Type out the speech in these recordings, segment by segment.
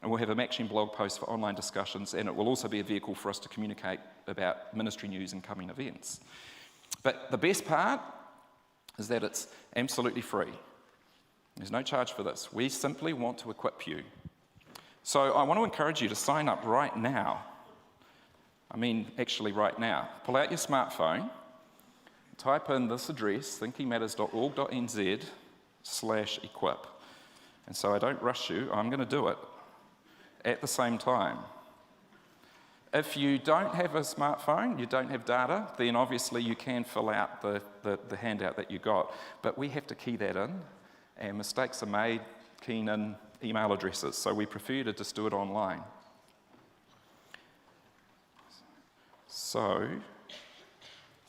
and we'll have a matching blog post for online discussions, and it will also be a vehicle for us to communicate about ministry news and coming events. But the best part is that it's absolutely free. There's no charge for this. We simply want to equip you. So I want to encourage you to sign up right now. Actually right now. Pull out your smartphone, type in this address, thinkingmatters.org.nz/equip. And so I don't rush you, I'm going to do it at the same time. If you don't have a smartphone, you don't have data, then obviously you can fill out the handout that you got. But we have to key that in, and mistakes are made keying in email addresses, so we prefer you to just do it online. So,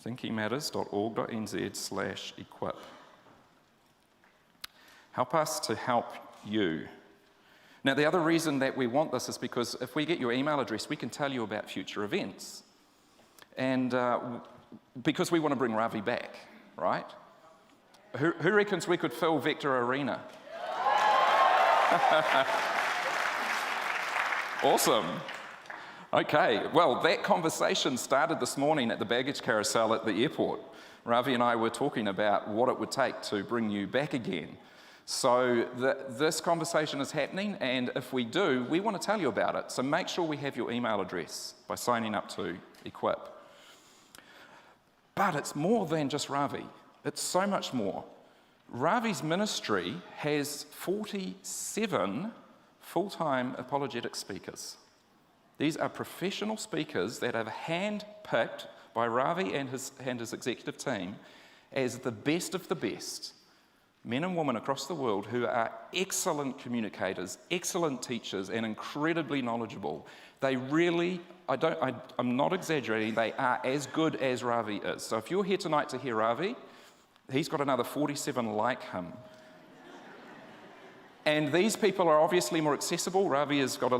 thinkingmatters.org.nz/equip. Help us to help you. Now, the other reason that we want this is because if we get your email address, we can tell you about future events. And because we want to bring Ravi back, right? Who reckons we could fill Vector Arena? Awesome. Okay, well, that conversation started this morning at the baggage carousel at the airport. Ravi and I were talking about what it would take to bring you back again. So this conversation is happening, and if we do, we want to tell you about it. So make sure we have your email address by signing up to Equip. But it's more than just Ravi. It's so much more. Ravi's ministry has 47 full-time apologetic speakers. These are professional speakers that are hand-picked by Ravi and his executive team as the best of the best, men and women across the world who are excellent communicators, excellent teachers, and incredibly knowledgeable. They really, I'm not exaggerating, they are as good as Ravi is. So if you're here tonight to hear Ravi, he's got another 47 like him. And these people are obviously more accessible. Ravi has got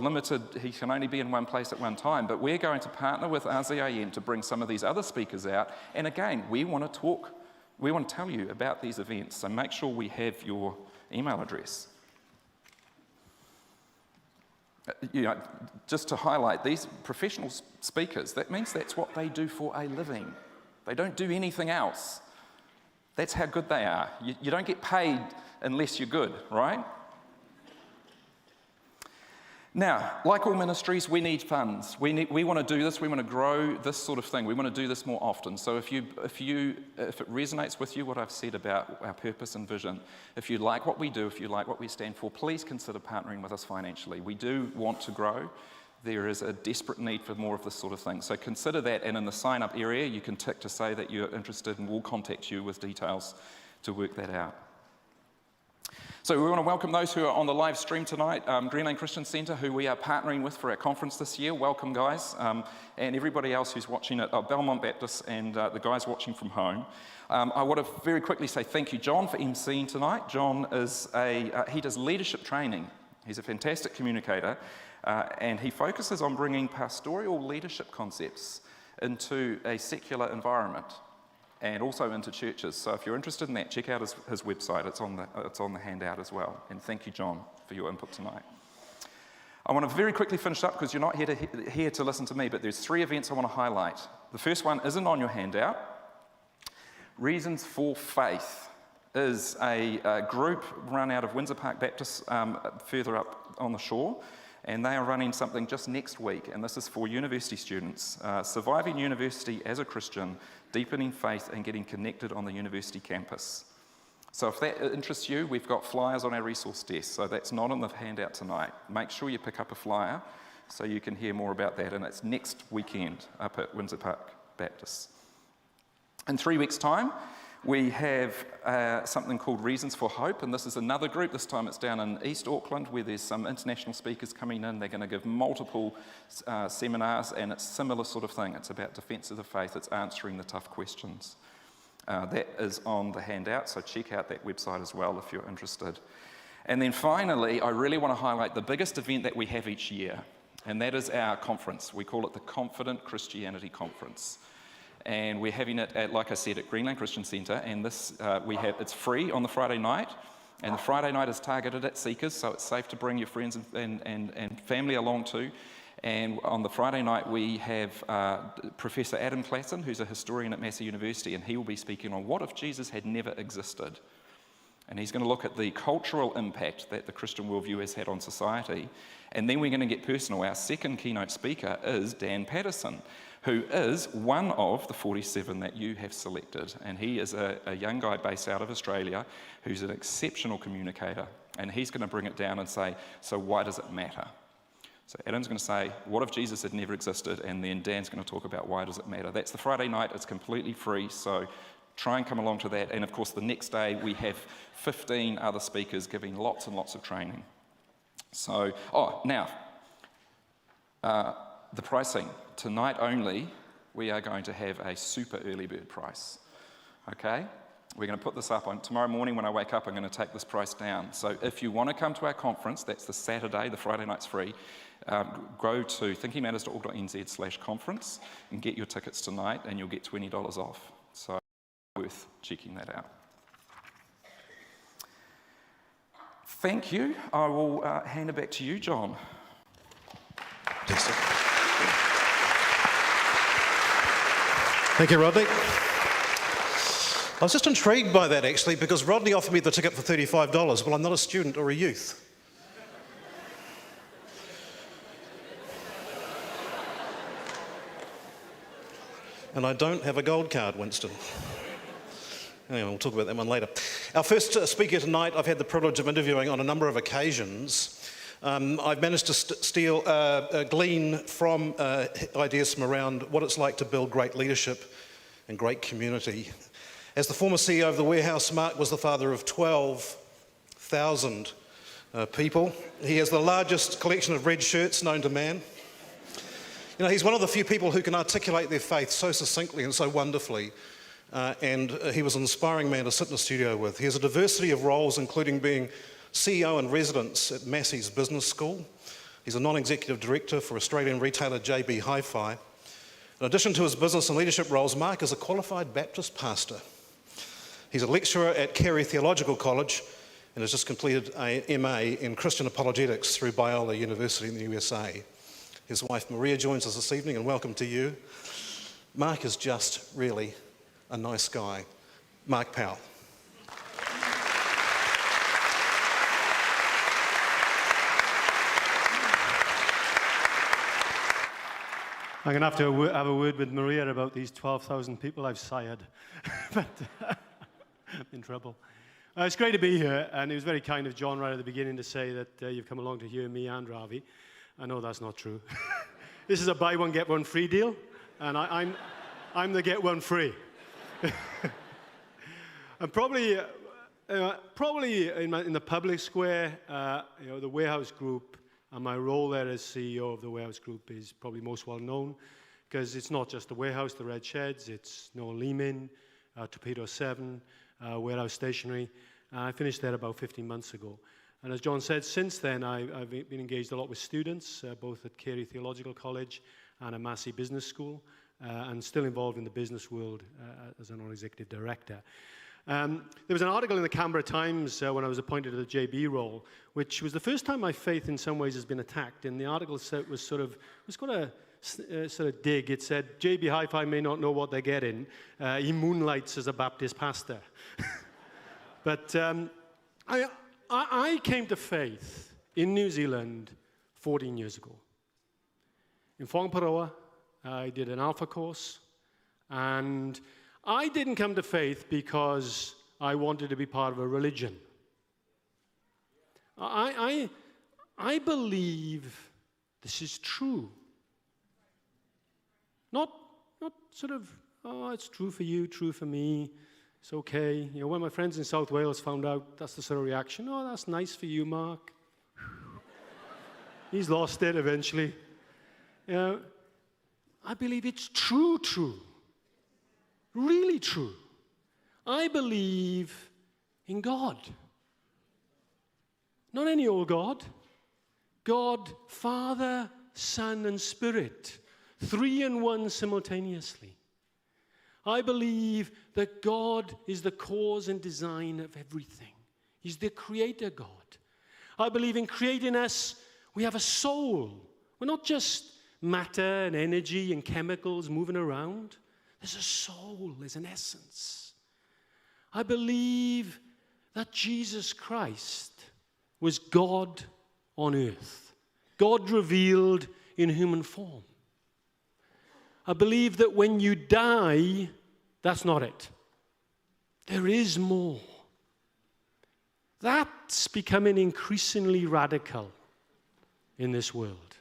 he can only be in one place at one time, but we're going to partner with RZIM to bring some of these other speakers out. And again, we want to tell you about these events, so make sure we have your email address. Just to highlight, these professional speakers, that means that's what they do for a living. They don't do anything else. That's how good they are. You don't get paid unless you're good, right? Now, like all ministries, we need funds. We want to do this. We want to grow this sort of thing. We want to do this more often. So if it resonates with you what I've said about our purpose and vision, if you like what we do, if you like what we stand for, please consider partnering with us financially. We do want to grow. There is a desperate need for more of this sort of thing. So consider that, and in the sign-up area, you can tick to say that you're interested, and we'll contact you with details to work that out. So we want to welcome those who are on the live stream tonight, Greenland Christian Centre, who we are partnering with for our conference this year. Welcome, guys, and everybody else who's watching at Belmont Baptist and the guys watching from home. I want to very quickly say thank you, John, for emceeing tonight. John is he does leadership training. He's a fantastic communicator, and he focuses on bringing pastoral leadership concepts into a secular environment, and also into churches. So if you're interested in that, check out his website. It's on the handout as well. And thank you, John, for your input tonight. I want to very quickly finish up because you're not here to listen to me, but there's 3 events I want to highlight. The first one isn't on your handout. Reasons for Faith is a group run out of Windsor Park Baptist further up on the shore, and they are running something just next week, and this is for university students. Surviving University as a Christian, Deepening Faith and Getting Connected on the University Campus. So if that interests you, we've got flyers on our resource desk, so that's not on the handout tonight. Make sure you pick up a flyer so you can hear more about that, and it's next weekend up at Windsor Park Baptist. In 3 weeks' time, we have something called Reasons for Hope, and this is another group. This time it's down in East Auckland, where there's some international speakers coming in. They're going to give multiple seminars, and it's a similar sort of thing. It's about defense of the faith. It's answering the tough questions. That is on the handout, so check out that website as well if you're interested. And then finally, I really want to highlight the biggest event that we have each year, and that is our conference. We call it the Confident Christianity Conference. And we're having it at, like I said, at Greenland Christian Centre, and this it's free on the Friday night, And the Friday night is targeted at seekers, so it's safe to bring your friends and family along too. And on the Friday night, we have Professor Adam Clatton, who's a historian at Massey University, and he will be speaking on what if Jesus had never existed. And he's going to look at the cultural impact that the Christian worldview has had on society. And then we're going to get personal. Our second keynote speaker is Dan Patterson, who is one of the 47 that you have selected. And he is a young guy based out of Australia who's an exceptional communicator. And he's going to bring it down and say, so why does it matter? So Adam's going to say, what if Jesus had never existed? And then Dan's going to talk about why does it matter. That's the Friday night. It's completely free. So try and come along to that. And of course, the next day we have 15 other speakers giving lots and lots of training. So, now, the pricing. Tonight only, we are going to have a super early bird price. Okay? We're going to put this up on tomorrow morning when I wake up. I'm going to take this price down. So if you want to come to our conference, that's the Saturday, the Friday night's free. Go to thinkingmatters.org.nz/conference and get your tickets tonight, and you'll get $20 off. So worth checking that out. Thank you. I will hand it back to you, John. Thank you, Rodney. I was just intrigued by that, actually, because Rodney offered me the ticket for $35. Well, I'm not a student or a youth. And I don't have a gold card, Winston. Anyway, we'll talk about that one later. Our first speaker tonight, I've had the privilege of interviewing on a number of occasions. I've managed to glean from ideas from around what it's like to build great leadership and great community. As the former CEO of the Warehouse, Mark was the father of 12,000 people. He has the largest collection of red shirts known to man. You know, he's one of the few people who can articulate their faith so succinctly and so wonderfully. And he was an inspiring man to sit in the studio with. He has a diversity of roles, including being CEO in residence at Massey's Business School. He's a non-executive director for Australian retailer JB Hi-Fi. In addition to his business and leadership roles, Mark is a qualified Baptist pastor. He's a lecturer at Carey Theological College and has just completed a MA in Christian Apologetics through Biola University in the USA. His wife Maria joins us this evening, and welcome to you. Mark is just really a nice guy. Mark Powell. I'm going to have to have a word with Maria about these 12,000 people I've sired. But I'm in trouble. It's great to be here, and it was very kind of John right at the beginning to say that you've come along to hear me and Ravi. I know that's not true. This is a buy one, get one free deal, and I'm the get one free. And probably in the public square, the Warehouse Group, and my role there as CEO of the Warehouse Group is probably most well known, because it's not just the warehouse, the Red Sheds, it's Noel Lehman, Torpedo 7, Warehouse Stationery. I finished there about 15 months ago. And as John said, since then I've been engaged a lot with students, both at Carey Theological College and at Massey Business School, and still involved in the business world as a non-executive director. There was an article in the Canberra Times when I was appointed to the JB role, which was the first time my faith in some ways has been attacked. And the article was quite a sort of dig. It said, JB Hi-Fi may not know what they're getting. He moonlights as a Baptist pastor. But I came to faith in New Zealand 14 years ago. In Whangaparoa, I did an Alpha course, and I didn't come to faith because I wanted to be part of a religion. I believe this is true. Not sort of, oh, it's true for you, true for me, it's okay. You know, when my friends in South Wales found out, that's the sort of reaction, oh, that's nice for you, Mark. He's lost it eventually. You know, I believe it's true. Really true. I believe in God. Not any old God. God, Father, Son, and Spirit. 3 in 1 simultaneously. I believe that God is the cause and design of everything. He's the creator God. I believe in creating us, we have a soul. We're not just matter and energy and chemicals moving around. There's a soul, there's an essence. I believe that Jesus Christ was God on earth, God revealed in human form. I believe that when you die, that's not it. There is more. That's becoming increasingly radical in this world.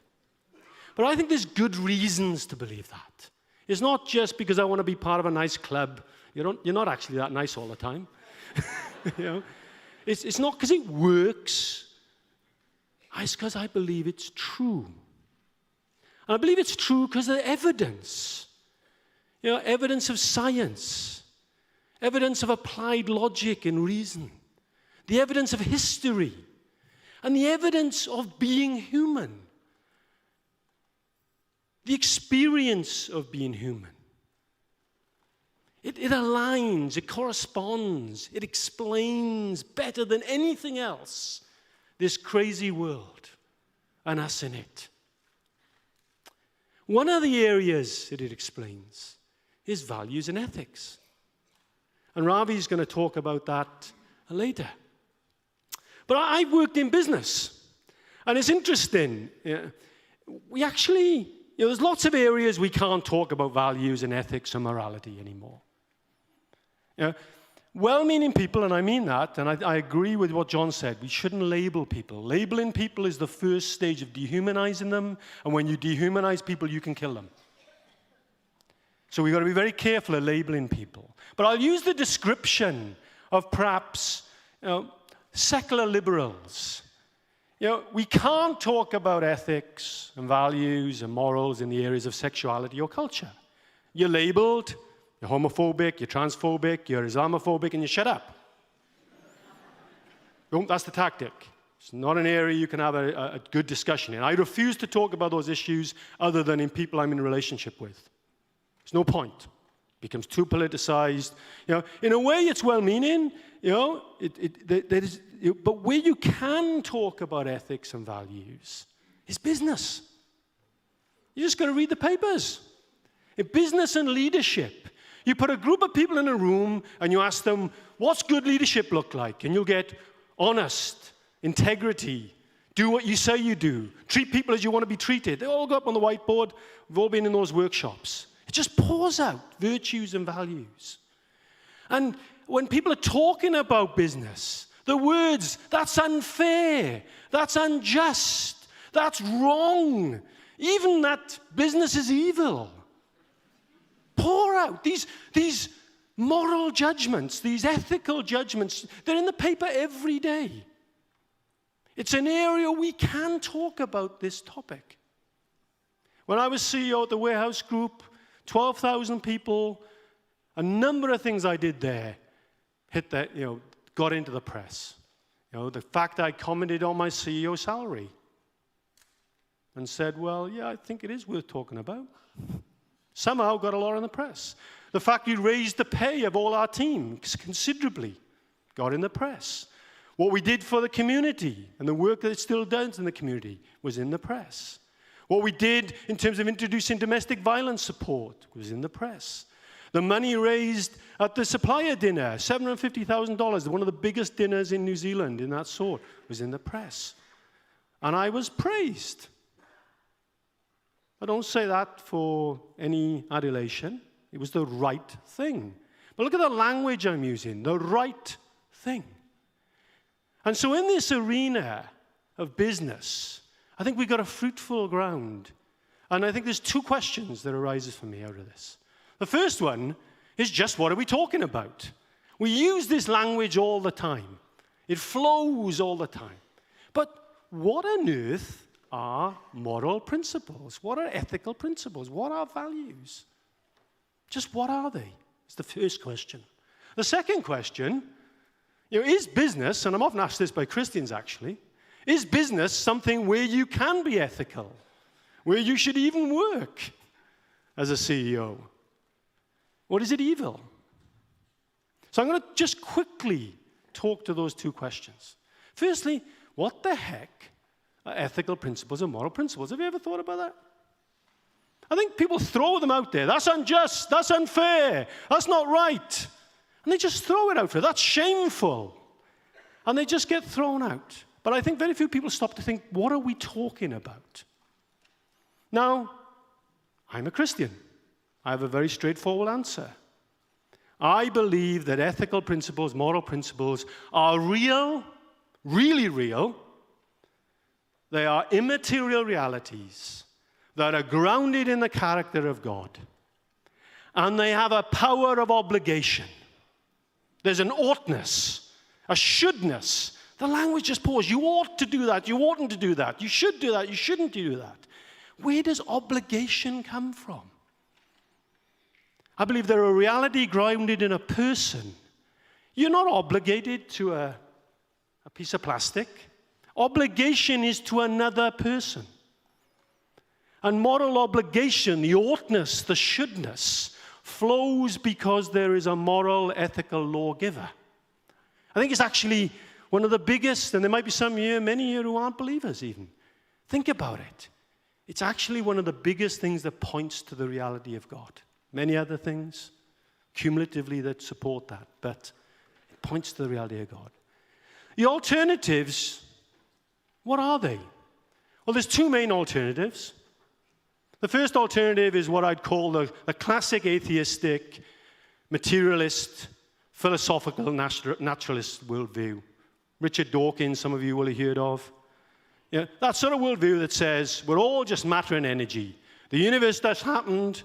But I think there's good reasons to believe that. It's not just because I want to be part of a nice club. You're not actually that nice all the time. You know? It's not because it works. It's because I believe it's true. And I believe it's true because of the evidence. You know, evidence of science, evidence of applied logic and reason, the evidence of history, and the evidence of being human, the experience of being human. It aligns, it corresponds, it explains better than anything else this crazy world and us in it. One of the areas that it explains is values and ethics. And Ravi's going to talk about that later. But I've worked in business, and it's interesting. We actually, there's lots of areas we can't talk about values and ethics and morality anymore. Well-meaning people, and I mean that, and I agree with what John said, we shouldn't label people. Labeling people is the first stage of dehumanizing them, and when you dehumanize people, you can kill them. So we've got to be very careful of labeling people. But I'll use the description of perhaps secular liberals. We can't talk about ethics and values and morals in the areas of sexuality or culture. You're labeled, you're homophobic, you're transphobic, you're Islamophobic, and you shut up. That's the tactic. It's not an area you can have a good discussion in. I refuse to talk about those issues other than in people I'm in a relationship with. There's no point. It becomes too politicized. In a way, it's well-meaning. But where you can talk about ethics and values is business. You just got to read the papers. In business and leadership, you put a group of people in a room and you ask them, what's good leadership look like? And you'll get honest, integrity, do what you say you do, treat people as you want to be treated. They all go up on the whiteboard. We've all been in those workshops. It just pours out virtues and values. And when people are talking about business, the words, that's unfair, that's unjust, that's wrong, even that business is evil, pour out these moral judgments, these ethical judgments. They're in the paper every day. It's an area we can talk about this topic. When I was CEO at the Warehouse Group, 12,000 people, a number of things I did there got into the press. The fact I commented on my CEO salary and said, well, yeah, I think it is worth talking about. Somehow got a lot in the press. The fact we raised the pay of all our team considerably got in the press. What we did for the community and the work that it still does in the community was in the press. What we did in terms of introducing domestic violence support was in the press. The money raised at the supplier dinner, $750,000, one of the biggest dinners in New Zealand in that sort, was in the press. And I was praised. I don't say that for any adulation. It was the right thing. But look at the language I'm using, the right thing. And so in this arena of business, I think we've got a fruitful ground. And I think there's two questions that arises for me out of this. The first one is just what are we talking about? We use this language all the time. It flows all the time. But what on earth are moral principles? What are ethical principles? What are values? Just what are they? It's the first question. The second question, is business, and I'm often asked this by Christians actually, is business something where you can be ethical, where you should even work as a CEO? Or is it evil? So I'm going to just quickly talk to those two questions. Firstly, what the heck are ethical principles and moral principles? Have you ever thought about that? I think people throw them out there. That's unjust. That's unfair. That's not right. And they just throw it out there. That's shameful. And they just get thrown out. But I think very few people stop to think, what are we talking about? Now, I'm a Christian. I have a very straightforward answer. I believe that ethical principles, moral principles are real, really real. They are immaterial realities that are grounded in the character of God. And they have a power of obligation. There's an oughtness, a shouldness. The language just pours. You ought to do that. You oughtn't to do that. You should do that. You shouldn't do that. Where does obligation come from? I believe they're a reality grounded in a person. You're not obligated to a piece of plastic. Obligation is to another person. And moral obligation, the oughtness, the shouldness, flows because there is a moral, ethical lawgiver. I think it's actually one of the biggest, and there might be some here, many here who aren't believers even. Think about it. It's actually one of the biggest things that points to the reality of God. Many other things, cumulatively, that support that, but it points to the reality of God. The alternatives, what are they? Well, there's two main alternatives. The first alternative is what I'd call the classic atheistic, materialist, philosophical, naturalist worldview. Richard Dawkins, some of you will have heard of. Yeah, that sort of worldview that says we're all just matter and energy. The universe just happened.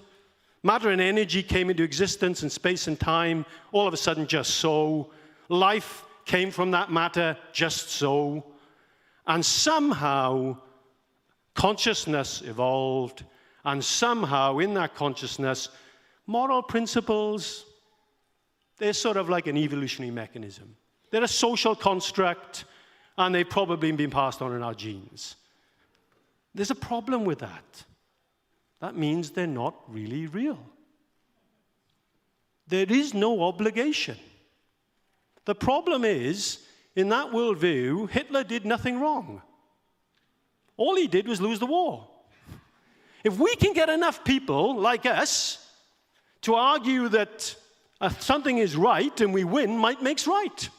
Matter and energy came into existence in space and time, all of a sudden just so. Life came from that matter just so. And somehow consciousness evolved, and somehow in that consciousness, moral principles, they're sort of like an evolutionary mechanism. They're a social construct, and they've probably been passed on in our genes. There's a problem with that. That means they're not really real. There is no obligation. The problem is, in that worldview, Hitler did nothing wrong. All he did was lose the war. If we can get enough people like us to argue that something is right and we win, might makes right.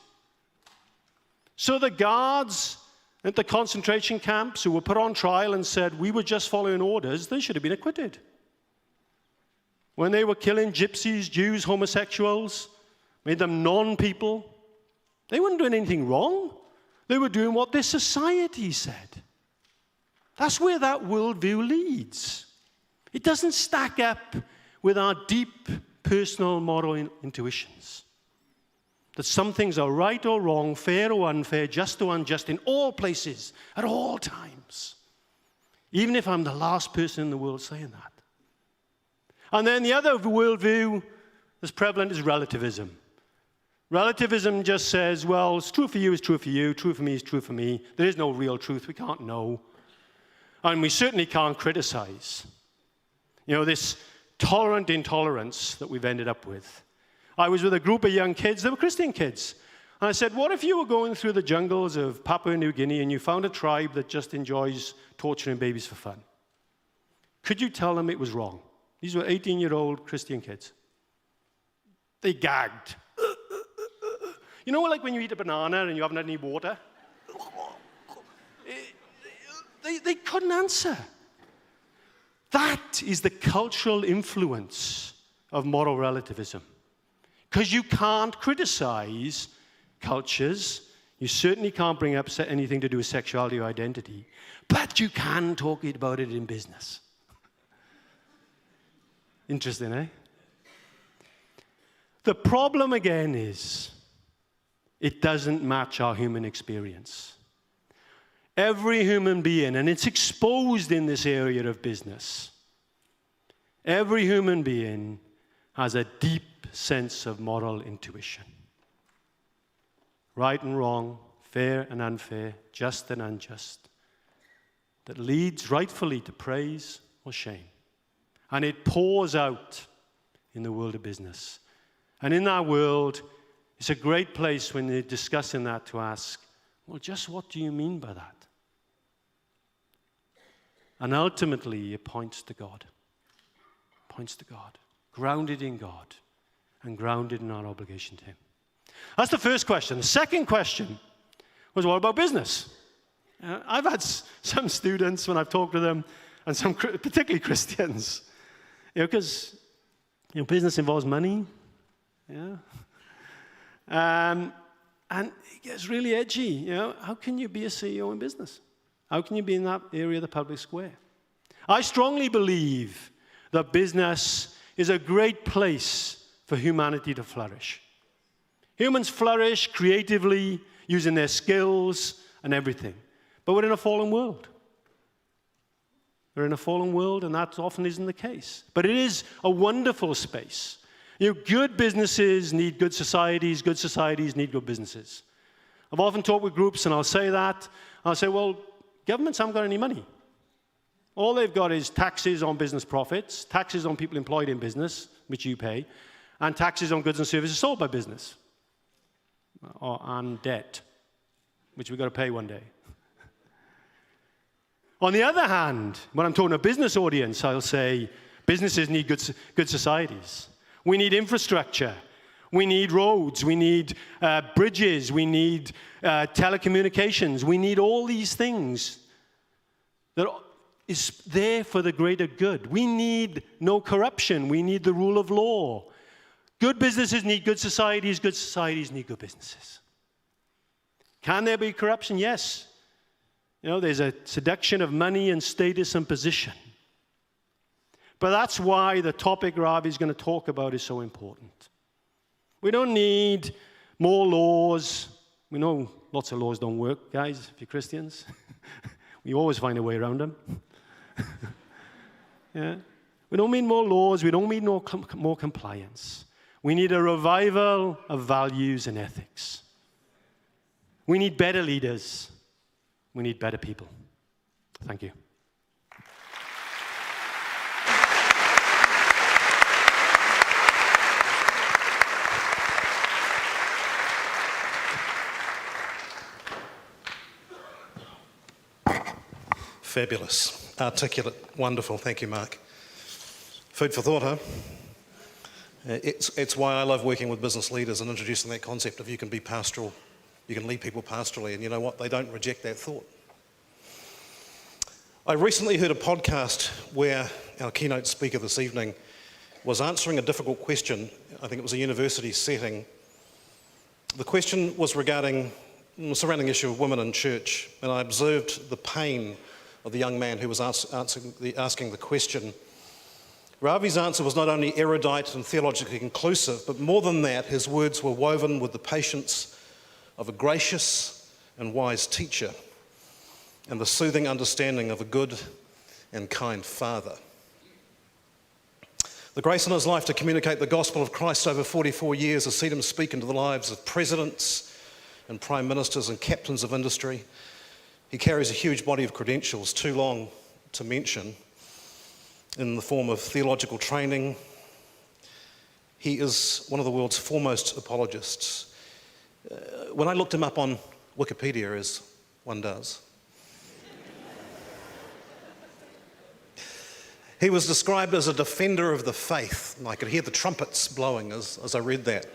So the guards at the concentration camps who were put on trial and said, we were just following orders, they should have been acquitted. When they were killing gypsies, Jews, homosexuals, made them non-people, they weren't doing anything wrong. They were doing what their society said. That's where that worldview leads. It doesn't stack up with our deep personal moral intuitions. That some things are right or wrong, fair or unfair, just or unjust, in all places, at all times. Even if I'm the last person in the world saying that. And then the other worldview that's prevalent is relativism. Relativism just says, well, it's true for you, it's true for you, true for me is true for me. There is no real truth, we can't know. And we certainly can't criticize. You know, this tolerant intolerance that we've ended up with. I was with a group of young kids, they were Christian kids. And I said, what if you were going through the jungles of Papua New Guinea and you found a tribe that just enjoys torturing babies for fun? Could you tell them it was wrong? These were 18-year-old Christian kids. They gagged. You know, like when you eat a banana and you haven't had any water? They couldn't answer. That is the cultural influence of moral relativism. Because you can't criticize cultures. You certainly can't bring up anything to do with sexuality or identity. But you can talk about it in business. Interesting, eh? The problem again is it doesn't match our human experience. Every human being, and it's exposed in this area of business, every human being has a deep sense of moral intuition. Right and wrong, fair and unfair, just and unjust, that leads rightfully to praise or shame. And it pours out in the world of business. And in that world, It's a great place when you're discussing that to ask, well, just what do you mean by that? And ultimately, it points to God. Points to God. Grounded in God and grounded in our obligation to Him. That's the first question. The second question was, what about business? I've had some students, when I've talked to them, and some particularly Christians, because business involves money, and it gets really edgy. How can you be a CEO in business? How can you be in that area of the public square? I strongly believe that business is a great place for humanity to flourish. Humans flourish creatively, using their skills and everything. But we're in a fallen world. We're in a fallen world, and that often isn't the case. But it is a wonderful space. Good businesses need good societies need good businesses. I've often talked with groups, and I'll say that. I'll say, well, governments haven't got any money. All they've got is taxes on business profits, taxes on people employed in business, which you pay, and taxes on goods and services sold by business, and debt, which we've got to pay one day. On the other hand, when I'm talking to a business audience, I'll say businesses need good societies. We need infrastructure. We need roads. We need bridges. We need telecommunications. We need all these things that is there for the greater good. We need no corruption. We need the rule of law. Good businesses need good societies need good businesses. Can there be corruption? Yes. There's a seduction of money and status and position. But that's why the topic Ravi is going to talk about is so important. We don't need more laws. We know lots of laws don't work, guys, if you're Christians. We always find a way around them. We don't need more laws. We don't need more compliance. We need a revival of values and ethics. We need better leaders. We need better people. Thank you. Fabulous, articulate, wonderful. Thank you, Mark. Food for thought, huh? It's why I love working with business leaders and introducing that concept of you can be pastoral, you can lead people pastorally, and you know what? They don't reject that thought. I recently heard a podcast where our keynote speaker this evening was answering a difficult question. I think it was a university setting. The question was surrounding the issue of women in church, and I observed the pain of the young man who was asking the question. Ravi's answer was not only erudite and theologically conclusive, but more than that, his words were woven with the patience of a gracious and wise teacher and the soothing understanding of a good and kind father. The grace in his life to communicate the gospel of Christ over 44 years has seen him speak into the lives of presidents and prime ministers and captains of industry. He carries a huge body of credentials, too long to mention, in the form of theological training. He is one of the world's foremost apologists. When I looked him up on Wikipedia, as one does, he was described as a defender of the faith, and I could hear the trumpets blowing as I read that.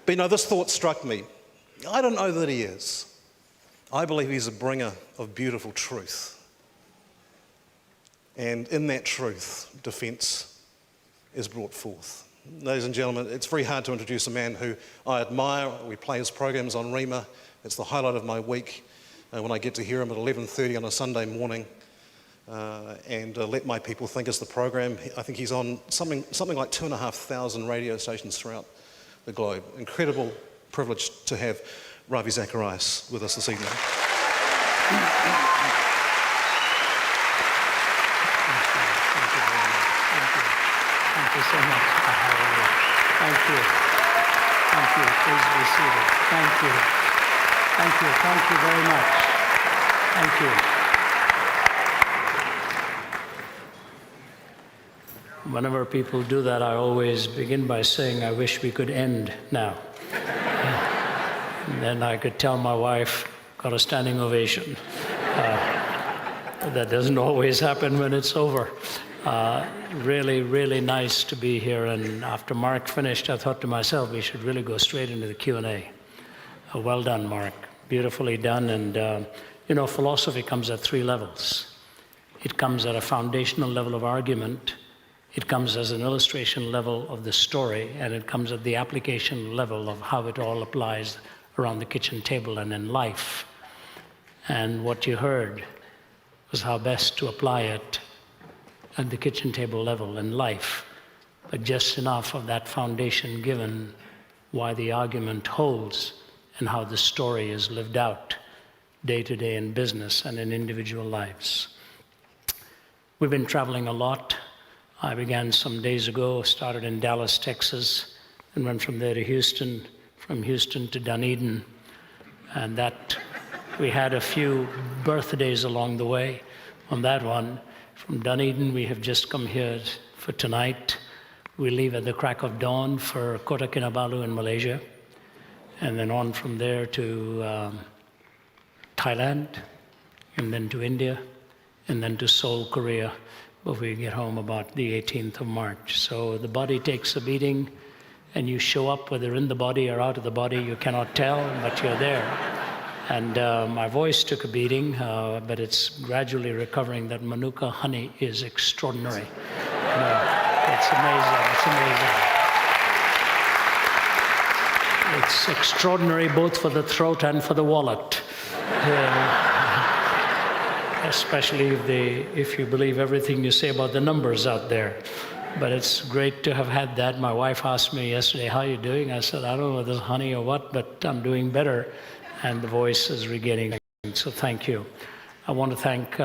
But this thought struck me. I don't know that he is. I believe he's a bringer of beautiful truth. And in that truth, defence is brought forth. Ladies and gentlemen, it's very hard to introduce a man who I admire. We play his programs on Rima. It's the highlight of my week when I get to hear him at 11:30 on a Sunday morning and Let My People Think is the program. I think he's on something like 2,500 radio stations throughout the globe. Incredible privilege to have Ravi Zacharias with us this evening. Thank you so much for having me. Thank you. Thank you. Please be seated. Thank you. Thank you. Thank you very much. Thank you. Whenever people do that, I always begin by saying, I wish we could end now. And then I could tell my wife, got a standing ovation. That doesn't always happen when it's over. Really, really nice to be here. And after Mark finished, I thought to myself, we should really go straight into the Q&A. Well done, Mark. Beautifully done. And, philosophy comes at 3 levels. It comes at a foundational level of argument. It comes as an illustration level of the story. And it comes at the application level of how it all applies around the kitchen table and in life. And what you heard was how best to apply it at the kitchen table level in life, but just enough of that foundation given why the argument holds and how the story is lived out day to day in business and in individual lives. We've been traveling a lot. I began some days ago, started in Dallas, Texas, and went from there to Houston, from Houston to Dunedin, and that we had a few birthdays along the way on that one. From Dunedin, we have just come here for tonight. We leave at the crack of dawn for Kota Kinabalu in Malaysia, and then on from there to Thailand, and then to India, and then to Seoul, Korea, where we get home about the 18th of March. So the body takes a beating, and you show up, whether in the body or out of the body, you cannot tell, but you're there. And my voice took a beating, but it's gradually recovering. That Manuka honey is extraordinary. It's amazing, it's amazing. It's extraordinary both for the throat and for the wallet. Especially if you believe everything you say about the numbers out there. But it's great to have had that. My wife asked me yesterday, how are you doing? I said, I don't know whether it's honey or what, but I'm doing better. And the voice is regaining. So thank you. I want to thank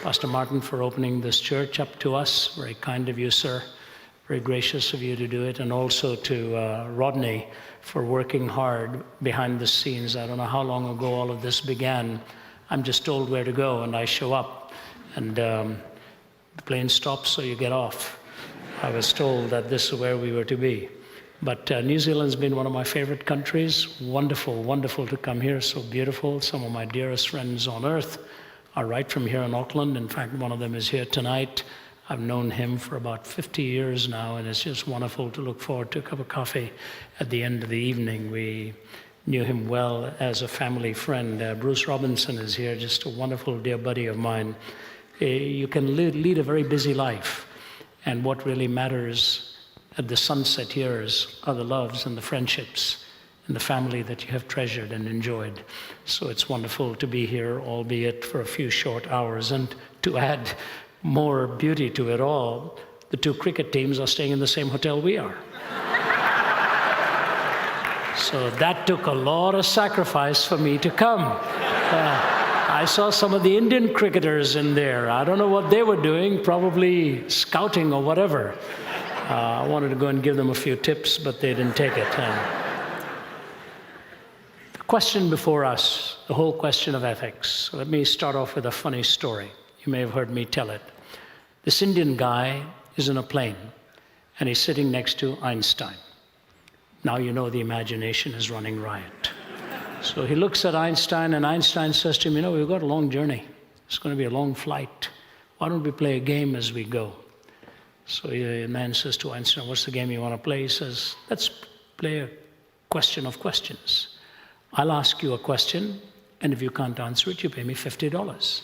Pastor Martin for opening this church up to us. Very kind of you, sir. Very gracious of you to do it. And also to Rodney for working hard behind the scenes. I don't know how long ago all of this began. I'm just told where to go, and I show up. And the plane stops, so you get off. I was told that this is where we were to be. But New Zealand's been one of my favorite countries. Wonderful, wonderful to come here. So beautiful. Some of my dearest friends on earth are right from here in Auckland. In fact, one of them is here tonight. I've known him for about 50 years now, and it's just wonderful to look forward to a cup of coffee at the end of the evening. We knew him well as a family friend. Bruce Robinson is here, just a wonderful dear buddy of mine. You can lead a very busy life, and what really matters at the sunset years are the loves and the friendships and the family that you have treasured and enjoyed. So it's wonderful to be here, albeit for a few short hours. And to add more beauty to it all, the 2 cricket teams are staying in the same hotel we are. So that took a lot of sacrifice for me to come. I saw some of the Indian cricketers in there. I don't know what they were doing, probably scouting or whatever. I wanted to go and give them a few tips, but they didn't take it. The question before us, the whole question of ethics. Let me start off with a funny story. You may have heard me tell it. This Indian guy is in a plane, and he's sitting next to Einstein. Now you know the imagination is running riot. So he looks at Einstein, and Einstein says to him, we've got a long journey. It's going to be a long flight. Why don't we play a game as we go? So the man says to Einstein, what's the game you want to play? He says, let's play a question of questions. I'll ask you a question, and if you can't answer it, you pay me $50.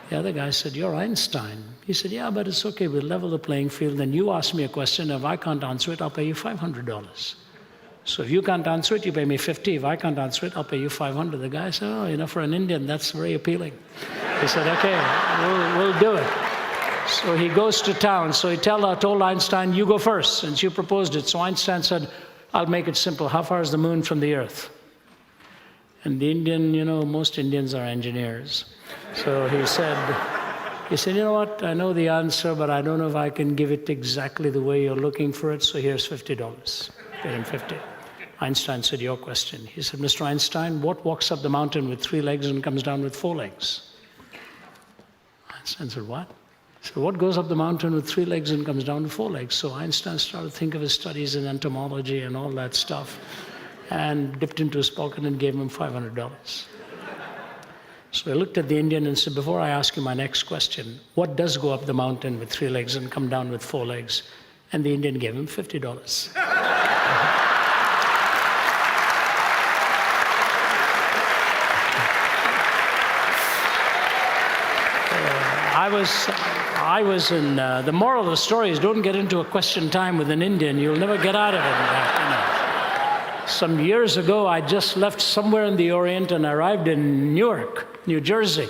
The other guy said, you're Einstein. He said, yeah, but it's okay. We'll level the playing field. Then you ask me a question. If I can't answer it, I'll pay you $500. So if you can't answer it, you pay me $50. If I can't answer it, I'll pay you $500. The guy said, for an Indian, that's very appealing. He said, okay, we'll do it. So he goes to town. So he told Einstein, you go first, since you proposed it. So Einstein said, I'll make it simple. How far is the moon from the earth? And the Indian, most Indians are engineers. So he said, you know what? I know the answer, but I don't know if I can give it exactly the way you're looking for it. So here's $50. Paid him $50. Einstein said, your question. He said, Mr. Einstein, what walks up the mountain with 3 legs and comes down with 4 legs? Einstein said, what? So what goes up the mountain with 3 legs and comes down with 4 legs? So Einstein started to think of his studies in entomology and all that stuff. and dipped into his pocket and gave him $500. So I looked at the Indian and said, before I ask you my next question, what does go up the mountain with 3 legs and come down with 4 legs? And the Indian gave him $50. I was in, the moral of the story is don't get into a question time with an Indian. You'll never get out of it. Some years ago, I just left somewhere in the Orient and arrived in Newark, New Jersey.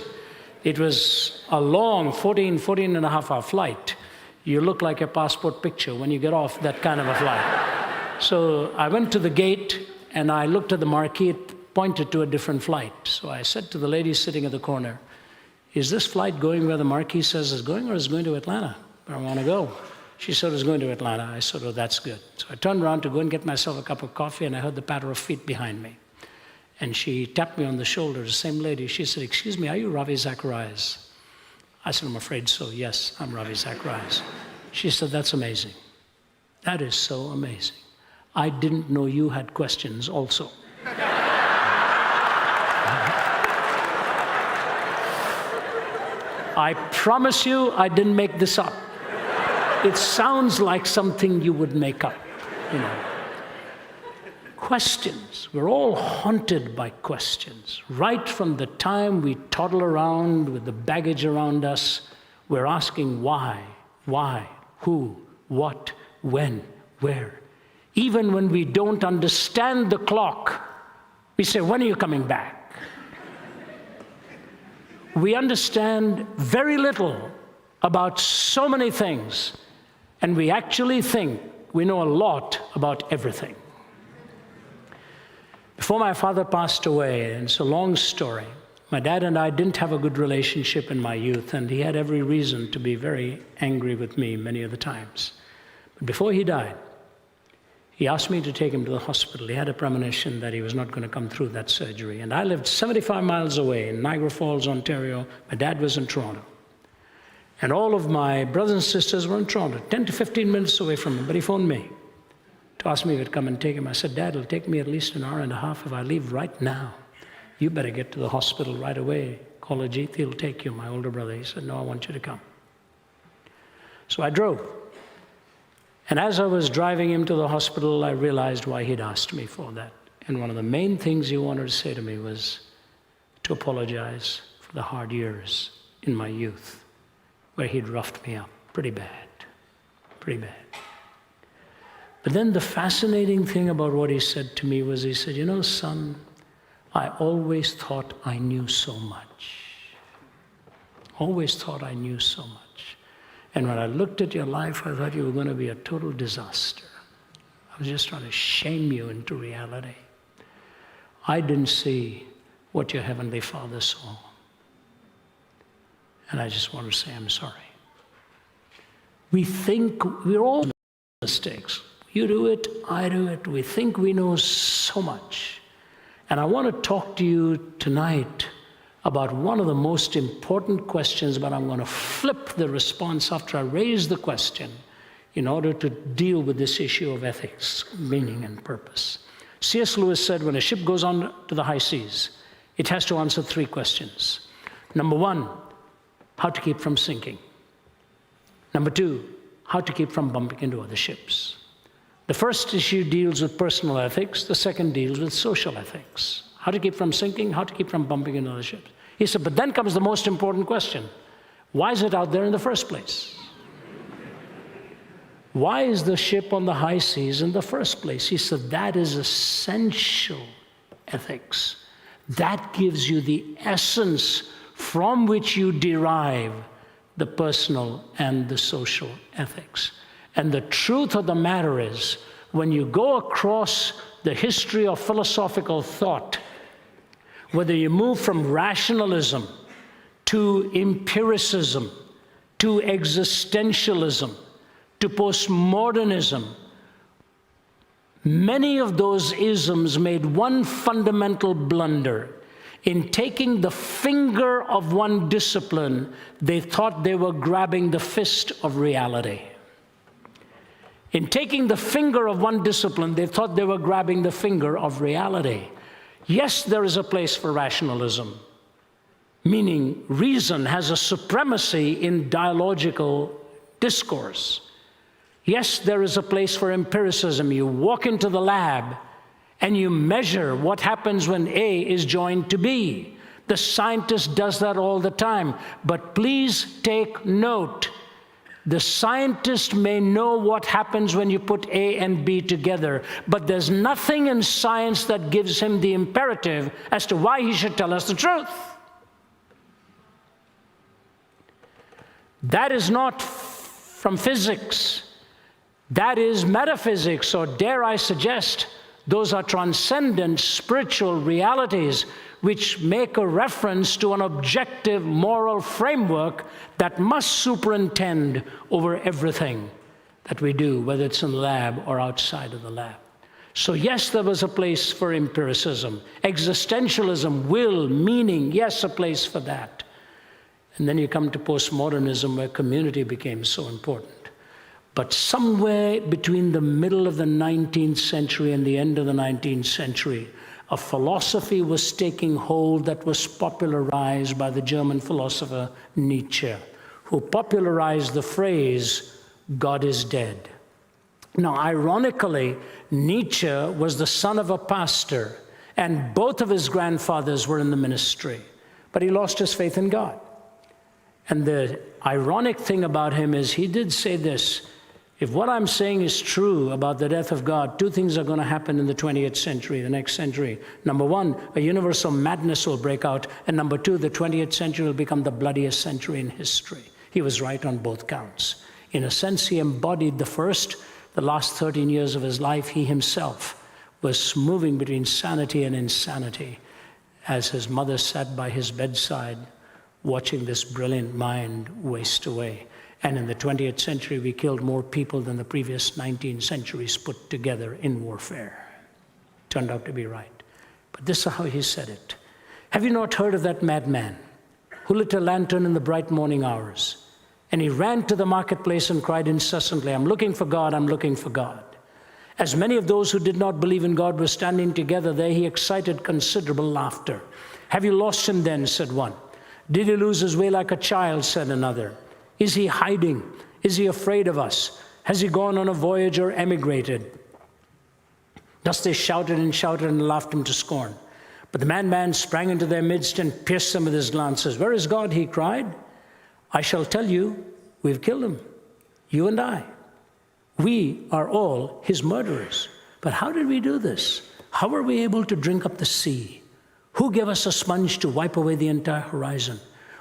It was a long 14 and a half hour flight. You look like a passport picture when you get off that kind of a flight. So I went to the gate and I looked at the marquee. It pointed to a different flight. So I said to the lady sitting at the corner, is this flight going where the marquee says it's going, or is it going to Atlanta, where I want to go? She said it's going to Atlanta. I said, oh, that's good. So I turned around to go and get myself a cup of coffee, and I heard the patter of feet behind me. And she tapped me on the shoulder, the same lady. She said, excuse me, are you Ravi Zacharias? I said, I'm afraid so. Yes, I'm Ravi Zacharias. She said, that's amazing. That is so amazing. I didn't know you had questions also. I promise you, I didn't make this up. It sounds like something you would make up, you know. Questions. We're all haunted by questions. Right from the time we toddle around with the baggage around us, we're asking why, who, what, when, where. Even when we don't understand the clock, we say, when are you coming back? We understand very little about so many things, and we actually think we know a lot about everything. Before my father passed away, and it's a long story, my dad and I didn't have a good relationship in my youth, and he had every reason to be very angry with me many of the times. But before he died, he asked me to take him to the hospital. He had a premonition that he was not going to come through that surgery. And I lived 75 miles away in Niagara Falls, Ontario. My dad was in Toronto. And all of my brothers and sisters were in Toronto, 10 to 15 minutes away from him. But he phoned me to ask me if he'd come and take him. I said, Dad, it'll take me at least an hour and a half if I leave right now. You better get to the hospital right away. Call Ajit, he'll take you, my older brother. He said, no, I want you to come. So I drove. And as I was driving him to the hospital, I realized why he'd asked me for that. And one of the main things he wanted to say to me was to apologize for the hard years in my youth, where he'd roughed me up pretty bad. But then the fascinating thing about what he said to me was, he said, you know, son, I always thought I knew so much. Always thought I knew so much. And when I looked at your life, I thought you were going to be a total disaster. I was just trying to shame you into reality. I didn't see what your Heavenly Father saw. And I just want to say I'm sorry. We think we're all mistakes. You do it, I do it. We think we know so much. And I want to talk to you tonight about one of the most important questions, but I'm going to flip the response after I raise the question in order to deal with this issue of ethics, meaning and purpose. C.S. Lewis said when a ship goes on to the high seas, it has to answer 3 questions. Number 1, how to keep from sinking. Number 2, how to keep from bumping into other ships. The first issue deals with personal ethics. The second deals with social ethics. How to keep from sinking, how to keep from bumping into other ships. He said, but then comes the most important question. Why is it out there in the first place? Why is the ship on the high seas in the first place? He said, that is essential ethics. That gives you the essence from which you derive the personal and the social ethics. And the truth of the matter is, when you go across the history of philosophical thought, whether you move from rationalism to empiricism, to existentialism, to postmodernism, many of those isms made one fundamental blunder. In taking the finger of one discipline, they thought they were grabbing the fist of reality. In taking the finger of one discipline, they thought they were grabbing the finger of reality. Yes, there is a place for rationalism, meaning reason has a supremacy in dialogical discourse. Yes, there is a place for empiricism. You walk into the lab and you measure what happens when A is joined to B. The scientist does that all the time. But please take note. The scientist may know what happens when you put A and B together, but there's nothing in science that gives him the imperative as to why he should tell us the truth. That is not from physics. That is metaphysics, or dare I suggest, those are transcendent spiritual realities which make a reference to an objective moral framework that must superintend over everything that we do, whether it's in the lab or outside of the lab. So yes, there was a place for empiricism. Existentialism, will, meaning, yes, a place for that. And then you come to postmodernism, where community became so important. But somewhere between the middle of the 19th century and the end of the 19th century, a philosophy was taking hold that was popularized by the German philosopher Nietzsche, who popularized the phrase, God is dead. Now, ironically, Nietzsche was the son of a pastor, and both of his grandfathers were in the ministry, but he lost his faith in God. And the ironic thing about him is he did say this: if what I'm saying is true about the death of God, two things are going to happen in the 20th century, the next century. Number one, a universal madness will break out. And number two, the 20th century will become the bloodiest century in history. He was right on both counts. In a sense, he embodied the first. The last 13 years of his life, he himself was moving between sanity and insanity as his mother sat by his bedside watching this brilliant mind waste away. And in the 20th century, we killed more people than the previous 19 centuries put together in warfare. Turned out to be right. But this is how he said it. Have you not heard of that madman who lit a lantern in the bright morning hours? And he ran to the marketplace and cried incessantly, I'm looking for God, I'm looking for God. As many of those who did not believe in God were standing together there, he excited considerable laughter. Have you lost him then, said one. Did he lose his way like a child, said another. Is he hiding? Is he afraid of us? Has he gone on a voyage or emigrated? Thus they shouted and laughed him to scorn. But the madman sprang into their midst and pierced them with his glances. Where is God? He cried. I shall tell you, we've killed him, you and I. We are all his murderers. But how did we do this? How were we able to drink up the sea? Who gave us a sponge to wipe away the entire horizon?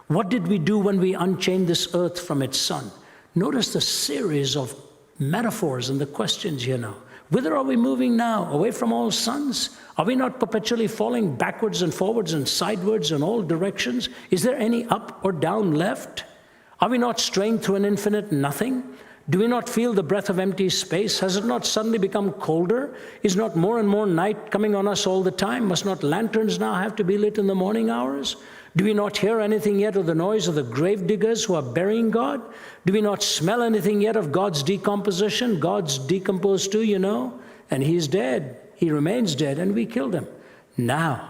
What did we do when we unchained this earth from its sun? Notice the series of metaphors and the questions here now. Whither are we moving now? Away from all suns? Are we not perpetually falling backwards and forwards and sidewards in all directions? Is there any up or down left? Are we not straying through an infinite nothing? Do we not feel the breath of empty space? Has it not suddenly become colder? Is not more and more night coming on us all the time? Must not lanterns now have to be lit in the morning hours? Do we not hear anything yet of the noise of the grave diggers who are burying God? Do we not smell anything yet of God's decomposition? God's decomposed too, you know, and he's dead. He remains dead, and we killed him. Now,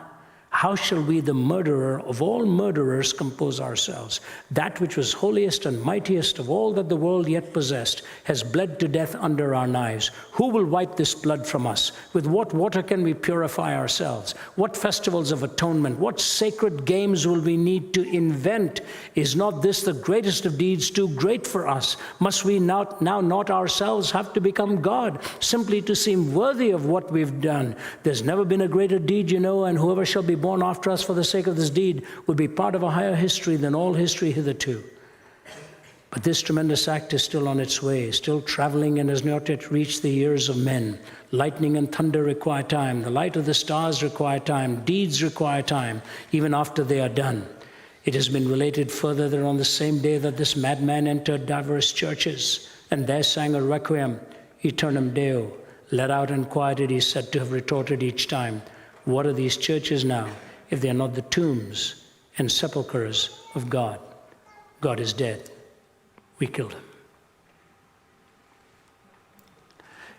how shall we, the murderer of all murderers, compose ourselves? That which was holiest and mightiest of all that the world yet possessed has bled to death under our knives. Who will wipe this blood from us? With what water can we purify ourselves? What festivals of atonement? What sacred games will we need to invent? Is not this the greatest of deeds, too great for us? Must we now not ourselves have to become God, simply to seem worthy of what we've done? There's never been a greater deed, you know, and whoever shall be born after us for the sake of this deed would be part of a higher history than all history hitherto. But this tremendous act is still on its way, still traveling, and has not yet reached the ears of men. Lightning and thunder require time. The light of the stars require time. Deeds require time, even after they are done. It has been related further that on the same day that this madman entered diverse churches and there sang a requiem, Aeternam Deo, let out and quieted, he said to have retorted each time, what are these churches now if they are not the tombs and sepulchres of God? God is dead. We killed him.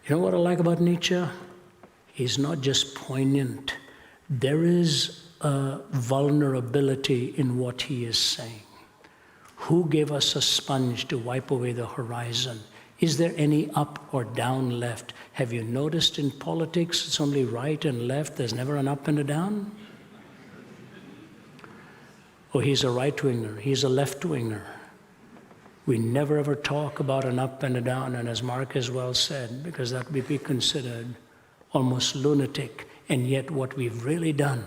You know what I like about Nietzsche? He's not just poignant. There is a vulnerability in what he is saying. Who gave us a sponge to wipe away the horizon? Is there any up or down left? Have you noticed in politics it's only right and left? There's never an up and a down? Oh, he's a right-winger. He's a left-winger. We never ever talk about an up and a down, and as Mark has well said, because that would be considered almost lunatic, and yet what we've really done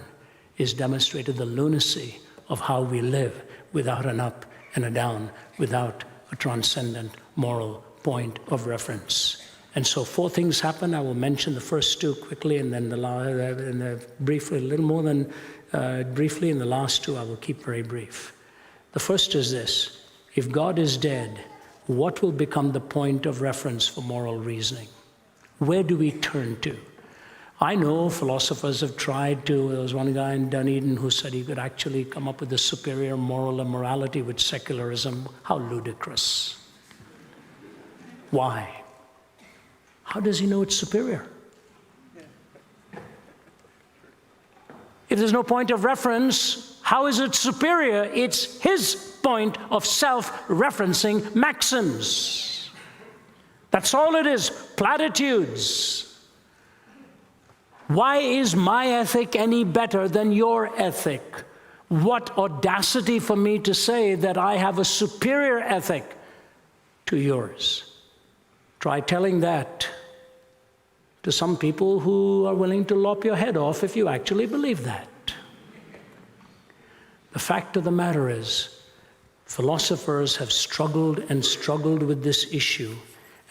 is demonstrated the lunacy of how we live without an up and a down, without a transcendent moral point of reference. And so 4 things happen. I will mention the first 2 quickly, and then briefly, a little more than briefly, and the last 2 I will keep very brief. The first is this: if God is dead, what will become the point of reference for moral reasoning? Where do we turn to? I know philosophers have tried to. There was one guy in Dunedin who said he could actually come up with a superior moral immorality with secularism. How ludicrous. Why? How does he know it's superior? If there's no point of reference, how is it superior? It's his point of self-referencing maxims. That's all it is, platitudes. Why is my ethic any better than your ethic? What audacity for me to say that I have a superior ethic to yours. Try telling that to some people who are willing to lop your head off if you actually believe that. The fact of the matter is, philosophers have struggled and struggled with this issue,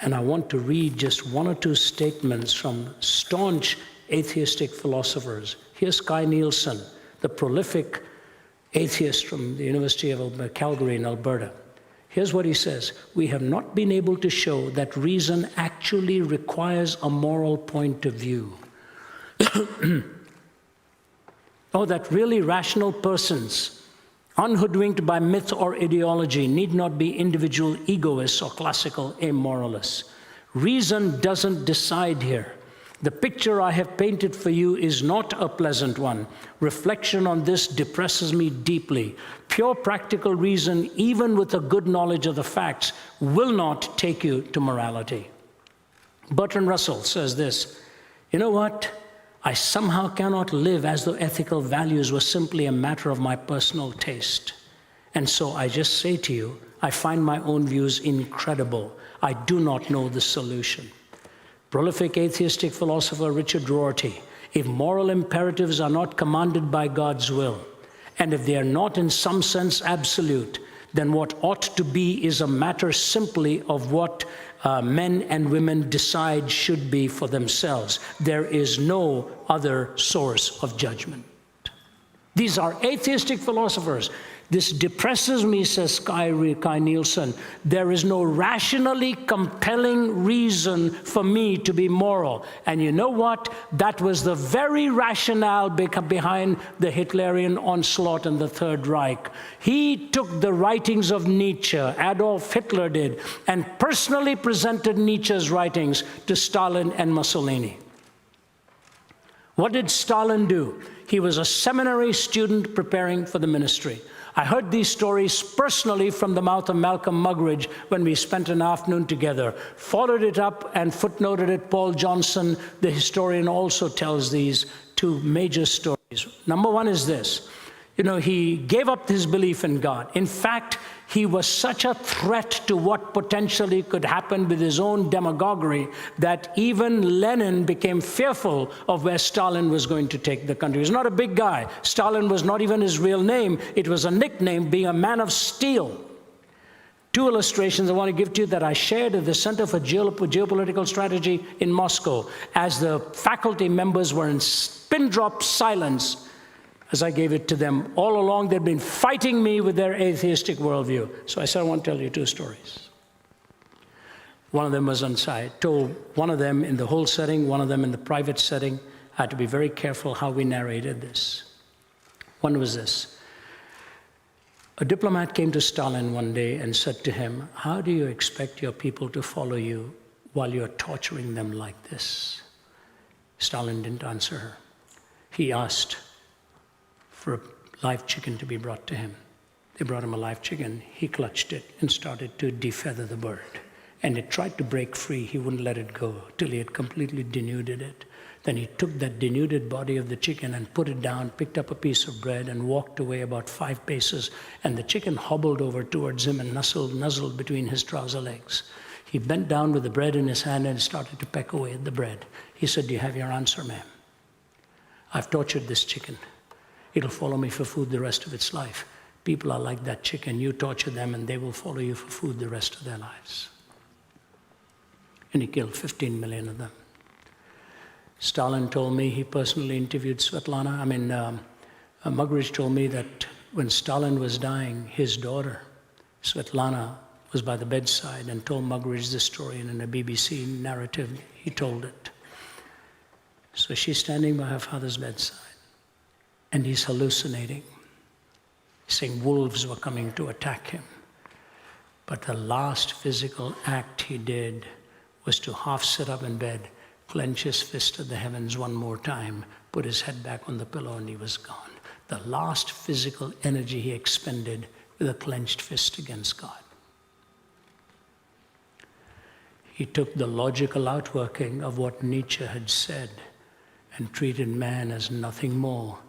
and I want to read just 1 or 2 statements from staunch atheistic philosophers. Here's Kai Nielsen, the prolific atheist from the University of Calgary in Alberta. Here's what he says: we have not been able to show that reason actually requires a moral point of view. Oh, that really rational persons, unhoodwinked by myth or ideology, need not be individual egoists or classical amoralists. Reason doesn't decide here. The picture I have painted for you is not a pleasant one. Reflection on this depresses me deeply. Pure practical reason, even with a good knowledge of the facts, will not take you to morality. Bertrand Russell says this: you know what? I somehow cannot live as though ethical values were simply a matter of my personal taste. And so I just say to you, I find my own views incredible. I do not know the solution. Prolific atheistic philosopher Richard Rorty: if moral imperatives are not commanded by God's will, and if they are not in some sense absolute, then what ought to be is a matter simply of what men and women decide should be for themselves. There is no other source of judgment. These are atheistic philosophers. This depresses me, says Kai Nielsen. There is no rationally compelling reason for me to be moral. And you know what? That was the very rationale behind the Hitlerian onslaught in the Third Reich. He took the writings of Nietzsche, Adolf Hitler did, and personally presented Nietzsche's writings to Stalin and Mussolini. What did Stalin do? He was a seminary student preparing for the ministry. I heard these stories personally from the mouth of Malcolm Muggeridge when we spent an afternoon together. Followed it up and footnoted it. Paul Johnson, the historian, also tells these 2 major stories. Number 1 is this. You know, he gave up his belief in God. In fact, he was such a threat to what potentially could happen with his own demagoguery that even Lenin became fearful of where Stalin was going to take the country. He was not a big guy. Stalin was not even his real name. It was a nickname, being a man of steel. 2 illustrations I want to give to you that I shared at the Center for Geopolitical Strategy in Moscow as the faculty members were in pin-drop silence as I gave it to them. All along, they'd been fighting me with their atheistic worldview. So I said, I want to tell you 2 stories. One of them was on site. Told one of them in the whole setting, one of them in the private setting. I had to be very careful how we narrated this. One was this. A diplomat came to Stalin one day and said to him, how do you expect your people to follow you while you're torturing them like this?" Stalin didn't answer her. He asked for a live chicken to be brought to him. They brought him a live chicken. He clutched it and started to defeather the bird. And it tried to break free. He wouldn't let it go till he had completely denuded it. Then he took that denuded body of the chicken and put it down, picked up a piece of bread and walked away about 5 paces. And the chicken hobbled over towards him and nuzzled between his trouser legs. He bent down with the bread in his hand and started to peck away at the bread. He said, "Do you have your answer, ma'am? I've tortured this chicken. It'll follow me for food the rest of its life. People are like that chicken. You torture them and they will follow you for food the rest of their lives." And he killed 15 million of them. Stalin told me he personally interviewed Svetlana. Muggeridge told me that when Stalin was dying, his daughter, Svetlana, was by the bedside and told Muggeridge this story, and in a BBC narrative, he told it. So she's standing by her father's bedside, and he's hallucinating, saying wolves were coming to attack him. But the last physical act he did was to half sit up in bed, clench his fist at the heavens one more time, put his head back on the pillow, and he was gone. The last physical energy he expended with a clenched fist against God. He took the logical outworking of what Nietzsche had said and treated man as nothing more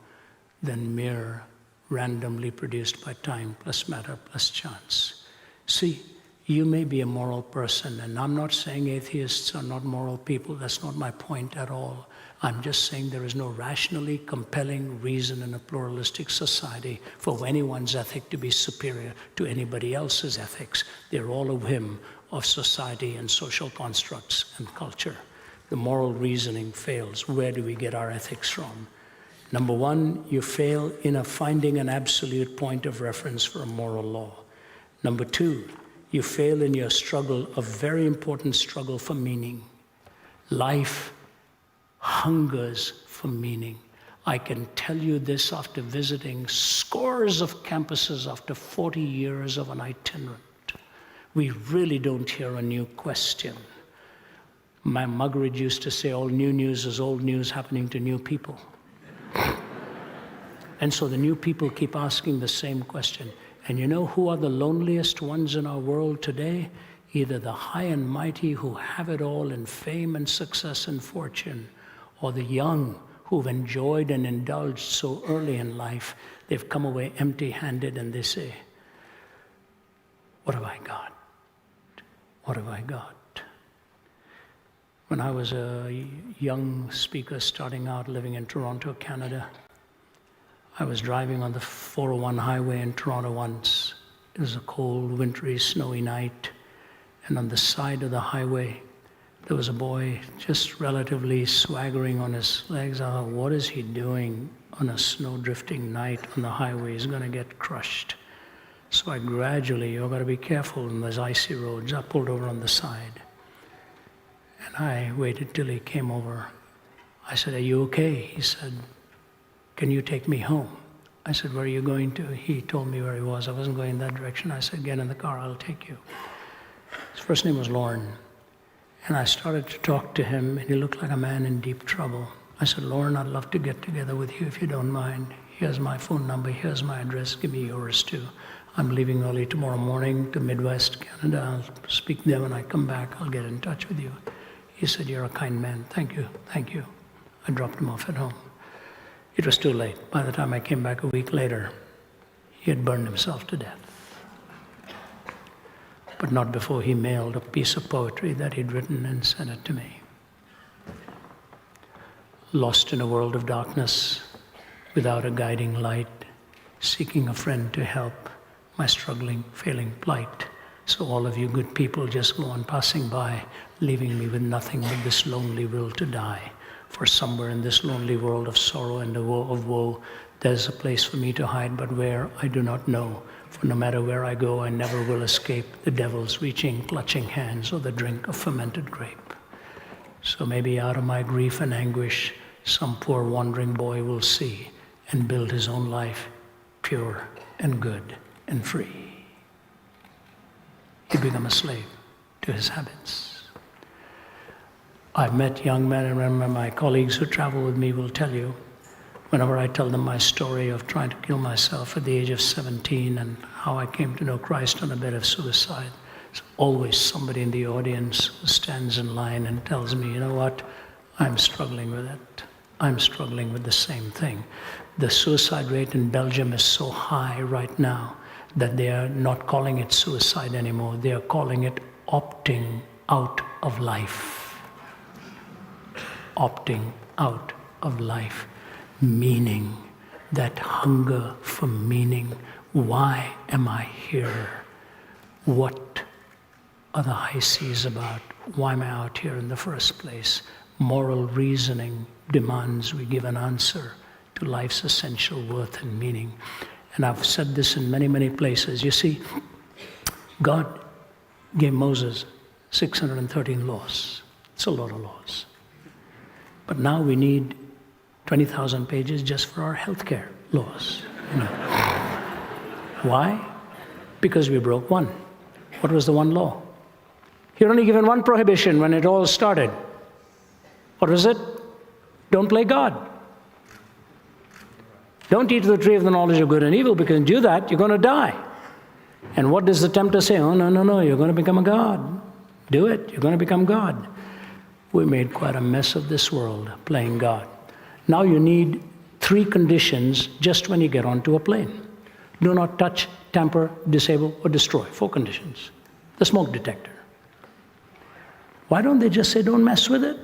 than mere randomly produced by time plus matter plus chance. See, you may be a moral person, and I'm not saying atheists are not moral people. That's not my point at all. I'm just saying there is no rationally compelling reason in a pluralistic society for anyone's ethic to be superior to anybody else's ethics. They're all a whim of society and social constructs and culture. The moral reasoning fails. Where do we get our ethics from? Number one, you fail in finding an absolute point of reference for a moral law. Number two, you fail in your struggle, a very important struggle for meaning. Life hungers for meaning. I can tell you this after visiting scores of campuses after 40 years of an itinerant. We really don't hear a new question. My Muggeridge used to say, all new news is old news happening to new people. And so the new people keep asking the same question. And you know who are the loneliest ones in our world today? Either the high and mighty who have it all in fame and success and fortune, or the young who've enjoyed and indulged so early in life, they've come away empty-handed and they say, what have I got? What have I got? When I was a young speaker starting out living in Toronto, Canada, I was driving on the 401 highway in Toronto once. It was a cold, wintry, snowy night, and on the side of the highway, there was a boy just relatively swaggering on his legs. I thought, what is he doing on a snow-drifting night on the highway? He's going to get crushed. So I gradually, you've got to be careful in those icy roads. I pulled over on the side, and I waited till he came over. I said, are you okay? He said, can you take me home? I said, where are you going to? He told me where he was. I wasn't going in that direction. I said, get in the car, I'll take you. His first name was Lorne. And I started to talk to him, and he looked like a man in deep trouble. I said, Lorne, I'd love to get together with you if you don't mind. Here's my phone number, here's my address, give me yours too. I'm leaving early tomorrow morning to Midwest Canada. I'll speak there when I come back. I'll get in touch with you. He said, you're a kind man. Thank you, thank you. I dropped him off at home. It was too late. By the time I came back a week later, he had burned himself to death. But not before he mailed a piece of poetry that he'd written and sent it to me. Lost in a world of darkness, without a guiding light, seeking a friend to help my struggling, failing plight. So all of you good people just go on passing by, leaving me with nothing but this lonely will to die. For somewhere in this lonely world of sorrow and of woe, there's a place for me to hide, but where, I do not know. For no matter where I go, I never will escape the devil's reaching, clutching hands or the drink of fermented grape. So maybe out of my grief and anguish, some poor wandering boy will see and build his own life pure and good and free. He become a slave to his habits. I've met young men, and remember my colleagues who travel with me will tell you, whenever I tell them my story of trying to kill myself at the age of 17 and how I came to know Christ on a bed of suicide, there's always somebody in the audience who stands in line and tells me, you know what, I'm struggling with it. I'm struggling with the same thing. The suicide rate in Belgium is so high right now that they are not calling it suicide anymore. They are calling it opting out of life. Opting out of life. Meaning, that hunger for meaning. Why am I here? What are the high seas about? Why am I out here in the first place? Moral reasoning demands we give an answer to life's essential worth and meaning. And I've said this in many, many places. You see, God gave Moses 613 laws. It's a lot of laws. But now we need 20,000 pages just for our healthcare laws. You know. Why? Because we broke one. What was the one law? You're only given one prohibition when it all started. What was it? Don't play God. Don't eat of the tree of the knowledge of good and evil, because if you do that, you're going to die. And what does the tempter say? Oh, no, you're going to become a god. Do it. You're going to become God. We made quite a mess of this world playing God. Now you need 3 conditions just when you get onto a plane. Do not touch, tamper, disable, or destroy. 4 conditions. The smoke detector. Why don't they just say, don't mess with it?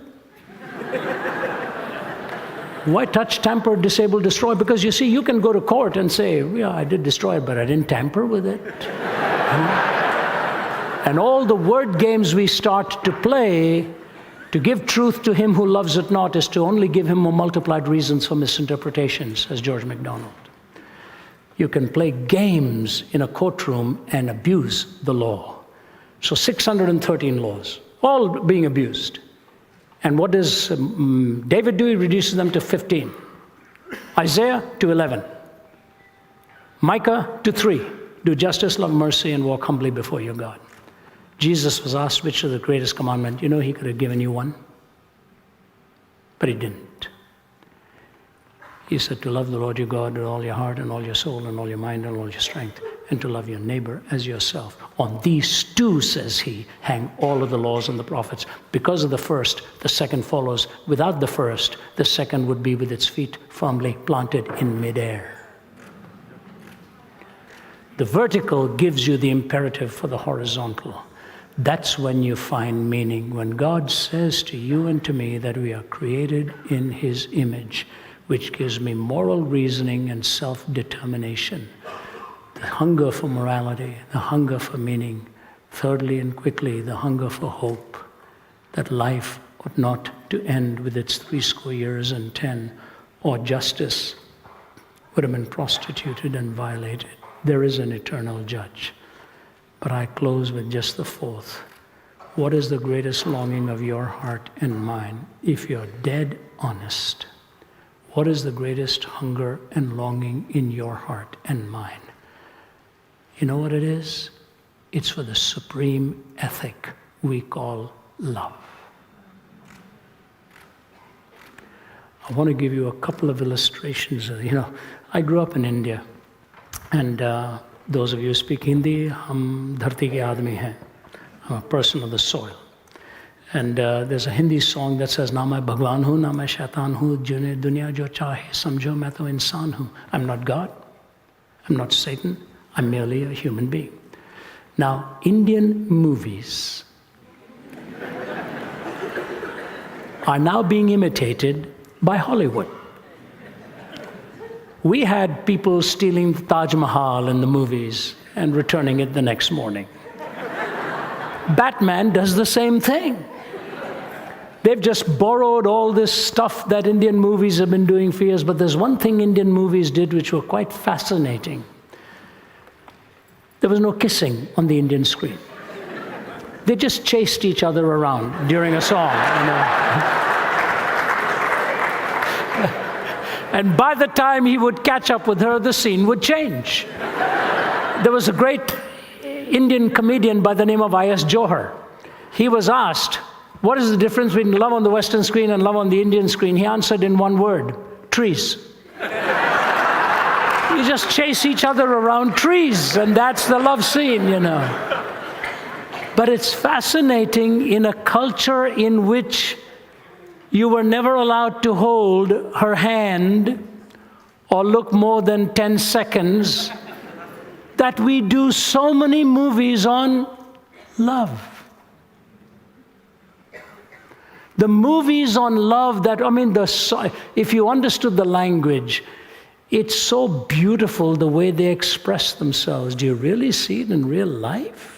Why touch, tamper, disable, destroy? Because you see, you can go to court and say, yeah, I did destroy it, but I didn't tamper with it. And all the word games we start to play to give truth to him who loves it not is to only give him more multiplied reasons for misinterpretations, as George MacDonald. You can play games in a courtroom and abuse the law. So 613 laws, all being abused. And what does David do? He reduces them to 15. Isaiah to 11. Micah to 3. Do justice, love mercy, and walk humbly before your God. Jesus was asked which is the greatest commandment. You know, he could have given you one, but he didn't. He said to love the Lord your God with all your heart and all your soul and all your mind and all your strength, and to love your neighbor as yourself. On these 2, says he, hang all of the laws and the prophets. Because of the first, the second follows. Without the first, the second would be with its feet firmly planted in midair. The vertical gives you the imperative for the horizontal. That's when you find meaning. When God says to you and to me that we are created in his image, which gives me moral reasoning and self-determination. The hunger for morality, the hunger for meaning. Thirdly and quickly, the hunger for hope. That life ought not to end with its 70 years and 10, or justice would have been prostituted and violated. There is an eternal judge. But I close with just the 4th. What is the greatest longing of your heart and mine? If you're dead honest, what is the greatest hunger and longing in your heart and mine? You know what it is? It's for the supreme ethic we call love. I want to give you a couple of illustrations. You know, I grew up in India, and those of you who speak Hindi, hum dharti ke aadmi hain. I'm a person of the soil. And there's a Hindi song that says, na main bhagwan hu, na main shaitan hu, june duniya jo chahe, samjho main to insan hu. I'm not God. I'm not Satan. I'm merely a human being. Now, Indian movies are now being imitated by Hollywood. We had people stealing the Taj Mahal in the movies and returning it the next morning. Batman does the same thing. They've just borrowed all this stuff that Indian movies have been doing for years, but there's one thing Indian movies did which were quite fascinating. There was no kissing on the Indian screen. They just chased each other around during a song. You know? And by the time he would catch up with her, the scene would change. There was a great Indian comedian by the name of I.S. Johar. He was asked, What is the difference between love on the Western screen and love on the Indian screen? He answered in one word: trees. You just chase each other around trees, and that's the love scene, you know. But it's fascinating in a culture in which you were never allowed to hold her hand or look more than 10 seconds, that we do so many movies on love. The movies on love that, if you understood the language, it's so beautiful the way they express themselves. Do you really see it in real life?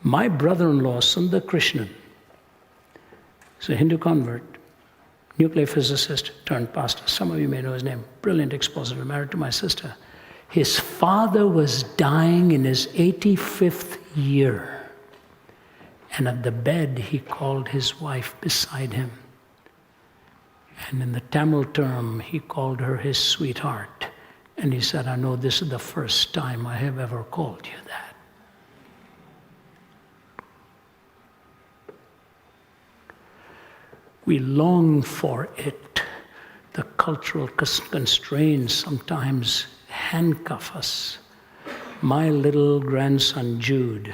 My brother-in-law, Sundar Krishnan, is a Hindu convert, nuclear physicist turned pastor. Some of you may know his name. Brilliant expositor, married to my sister. His father was dying in his 85th year. And at the bed, he called his wife beside him. And in the Tamil term, he called her his sweetheart. And he said, I know this is the first time I have ever called you that. We long for it. The cultural constraints sometimes handcuff us. My little grandson, Jude,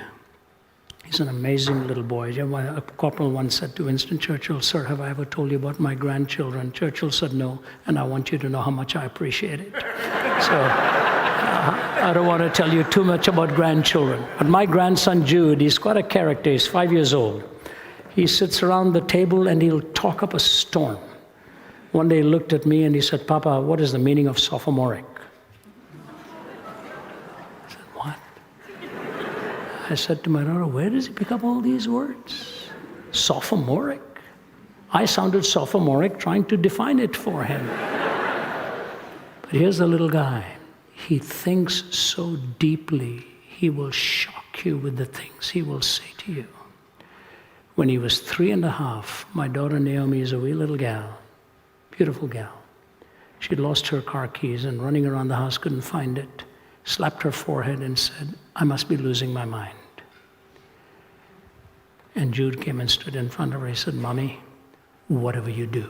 he's an amazing little boy. A corporal once said to Winston Churchill, "Sir, have I ever told you about my grandchildren?" Churchill said, "No, and I want you to know how much I appreciate it." So I don't want to tell you too much about grandchildren. But my grandson, Jude, he's quite a character. He's 5 years old. He sits around the table and he'll talk up a storm. One day he looked at me and he said, "Papa, what is the meaning of sophomoric?" I said, "What?" I said to my daughter, "Where does he pick up all these words? Sophomoric?" I sounded sophomoric trying to define it for him. But here's the little guy. He thinks so deeply, he will shock you with the things he will say to you. When he was 3.5, my daughter Naomi is a wee little gal, beautiful gal. She'd lost her car keys and running around the house couldn't find it. Slapped her forehead and said, "I must be losing my mind." And Jude came and stood in front of her. He said, "Mommy, whatever you do,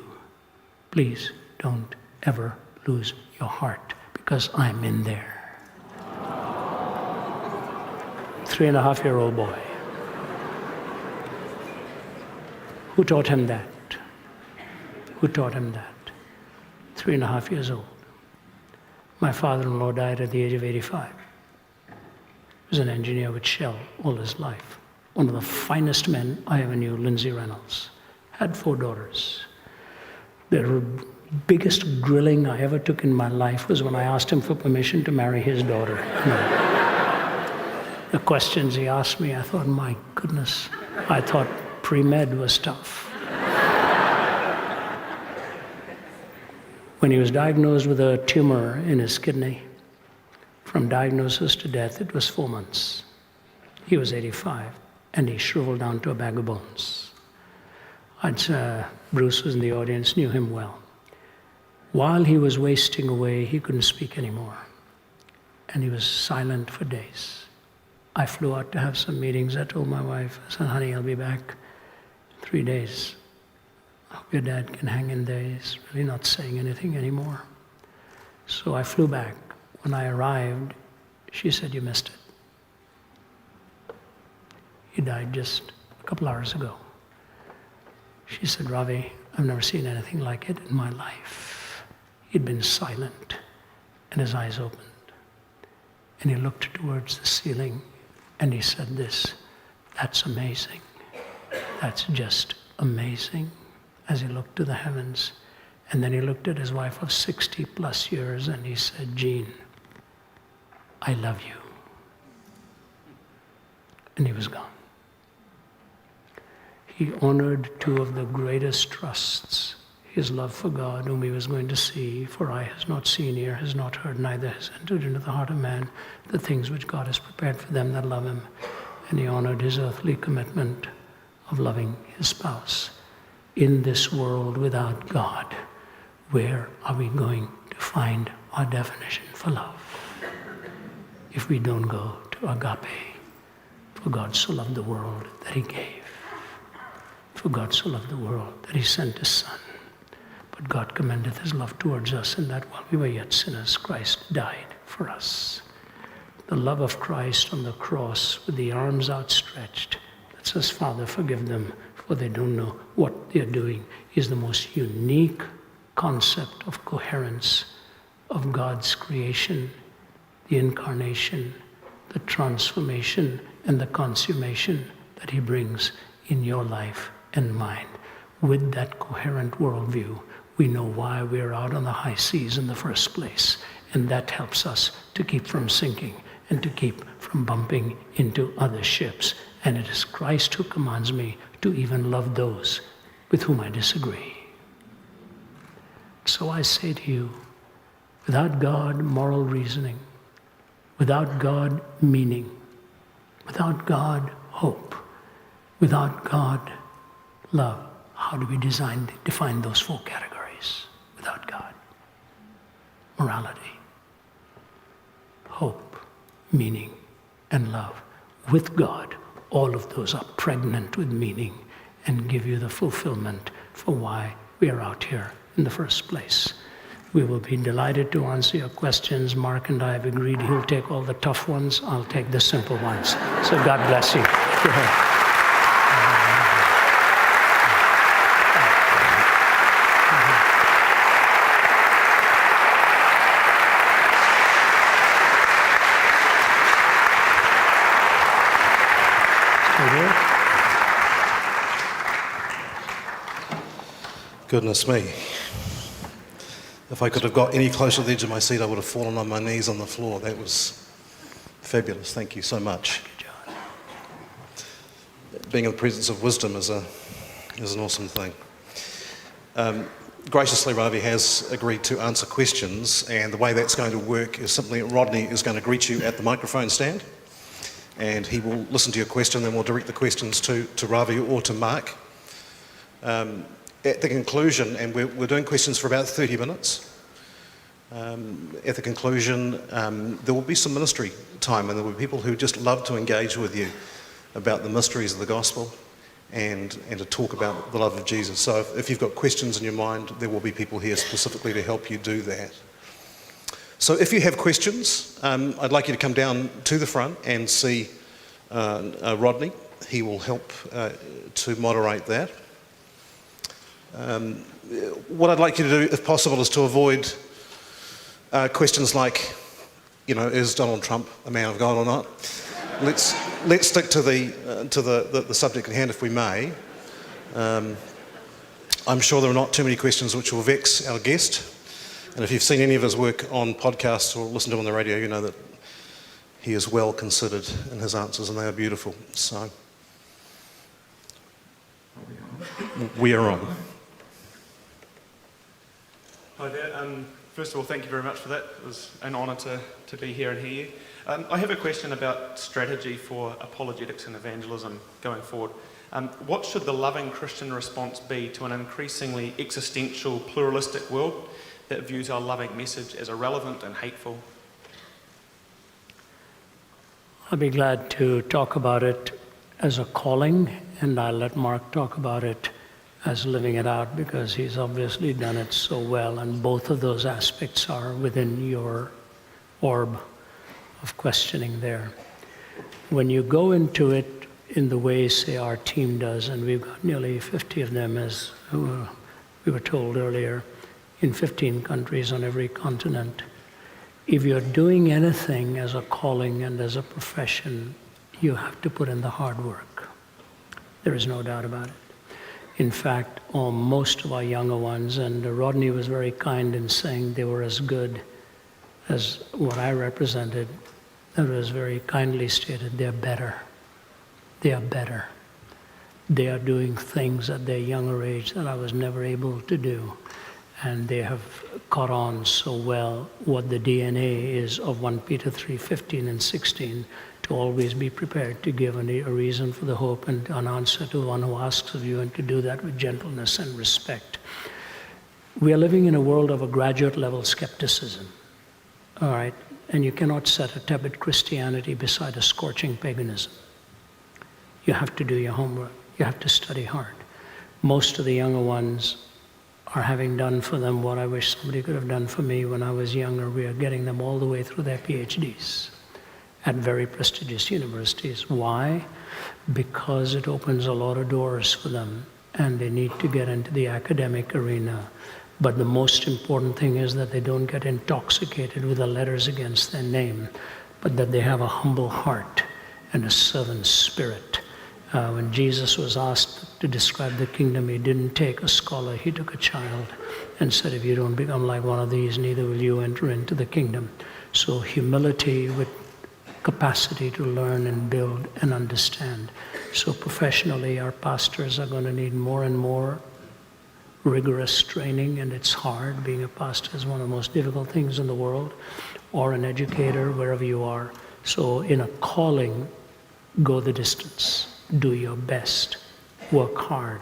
please don't ever lose your heart, because I'm in there." 3.5-year-old boy. Who taught him that? Who taught him that? 3.5 years old. My father-in-law died at the age of 85. He was an engineer with Shell all his life. One of the finest men I ever knew, Lindsay Reynolds. Had 4 daughters. The biggest grilling I ever took in my life was when I asked him for permission to marry his daughter. The questions he asked me, I thought, my goodness, I thought pre-med was tough. When he was diagnosed with a tumor in his kidney, from diagnosis to death, it was 4 months. He was 85, and he shriveled down to a bag of bones. Bruce was in the audience, knew him well. While he was wasting away, he couldn't speak anymore, and he was silent for days. I flew out to have some meetings. I told my wife, I said, "Honey, I'll be back 3 days. I hope your dad can hang in there. He's really not saying anything anymore." So I flew back. When I arrived, she said, "You missed it. He died just a couple hours ago." She said, "Ravi, I've never seen anything like it in my life." He'd been silent, and his eyes opened. And he looked towards the ceiling, and he said this, "That's amazing. That's just amazing," as he looked to the heavens. And then he looked at his wife of 60 plus years and he said, "Jean, I love you." And he was gone. He honored 2 of the greatest trusts, his love for God, whom he was going to see. "For eye has not seen, ear has not heard, neither has entered into the heart of man the things which God has prepared for them that love him." And he honored his earthly commitment of loving his spouse. In this world without God, where are we going to find our definition for love if we don't go to agape, For God so loved the world that he gave. For God so loved the world that he sent his Son. But God commendeth his love towards us in that while we were yet sinners, Christ died for us. The love of Christ on the cross with the arms outstretched that says, Father, forgive them, for they don't know what they're doing, is the most unique concept of coherence of God's creation, the incarnation, the transformation, and the consummation that he brings in your life and mine. With that coherent worldview, we know why we're out on the high seas in the first place, and that helps us to keep from sinking and to keep from bumping into other ships. And it is Christ who commands me to even love those with whom I disagree. So I say to you, without God, moral reasoning, without God, meaning, without God, hope, without God, love, how do we define those four categories? Without God. Morality, hope, meaning, and love. With God, all of those are pregnant with meaning and give you the fulfillment for why we are out here in the first place. We will be delighted to answer your questions. Mark and I have agreed he'll take all the tough ones, I'll take the simple ones. So God bless you. Go ahead. Goodness me. If I could have got any closer to the edge of my seat, I would have fallen on my knees on the floor. That was fabulous. Thank you so much. Being in the presence of wisdom is an awesome thing. Graciously, Ravi has agreed to answer questions, and the way that's going to work is simply Rodney is going to greet you at the microphone stand, and he will listen to your question, then we'll direct the questions to Ravi or to Mark. At the conclusion, and we're doing questions for about 30 minutes, at the conclusion there will be some ministry time, and there will be people who just love to engage with you about the mysteries of the gospel and to talk about the love of Jesus. So if you've got questions in your mind, there will be people here specifically to help you do that. So if you have questions, I'd like you to come down to the front and see Rodney. He will help to moderate that. What I'd like you to do, if possible, is to avoid questions like, is Donald Trump a man of God or not? Let's stick to the subject at hand, if we may. I'm sure there are not too many questions which will vex our guest, and if you've seen any of his work on podcasts or listened to him on the radio, you know that he is well considered in his answers, and they are beautiful. So we are on. Hi there. First of all, thank you very much for that. It was an honour to be here and hear you. I have a question about strategy for apologetics and evangelism going forward. What should the loving Christian response be to an increasingly existential, pluralistic world that views our loving message as irrelevant and hateful? I'll be glad to talk about it as a calling, and I'll let Mark talk about it as living it out, because he's obviously done it so well, and both of those aspects are within your orb of questioning there. When you go into it in the way, say, our team does, and we've got nearly 50 of them, as we were told earlier, in 15 countries on every continent. If you're doing anything as a calling and as a profession, you have to put in the hard work. There is no doubt about it. In fact, most of our younger ones, and Rodney was very kind in saying they were as good as what I represented. That was very kindly stated. They're better. They are better. They are doing things at their younger age that I was never able to do. And they have caught on so well what the DNA is of 1 Peter 3:15 and 16, to always be prepared to give a reason for the hope and an answer to one who asks of you, and to do that with gentleness and respect. We are living in a world of a graduate level skepticism, all right? And you cannot set a tepid Christianity beside a scorching paganism. You have to do your homework. You have to study hard. Most of the younger ones are having done for them what I wish somebody could have done for me when I was younger. We are getting them all the way through their PhDs at very prestigious universities. Why? Because it opens a lot of doors for them, and they need to get into the academic arena. But the most important thing is that they don't get intoxicated with the letters against their name, but that they have a humble heart and a servant spirit. When Jesus was asked to describe the kingdom, he didn't take a scholar, he took a child and said, if you don't become like one of these, neither will you enter into the kingdom. So humility with capacity to learn and build and understand. So professionally, our pastors are going to need more and more rigorous training, and it's hard. Being a pastor is one of the most difficult things in the world, or an educator, wherever you are. So in a calling, go the distance. Do your best. Work hard.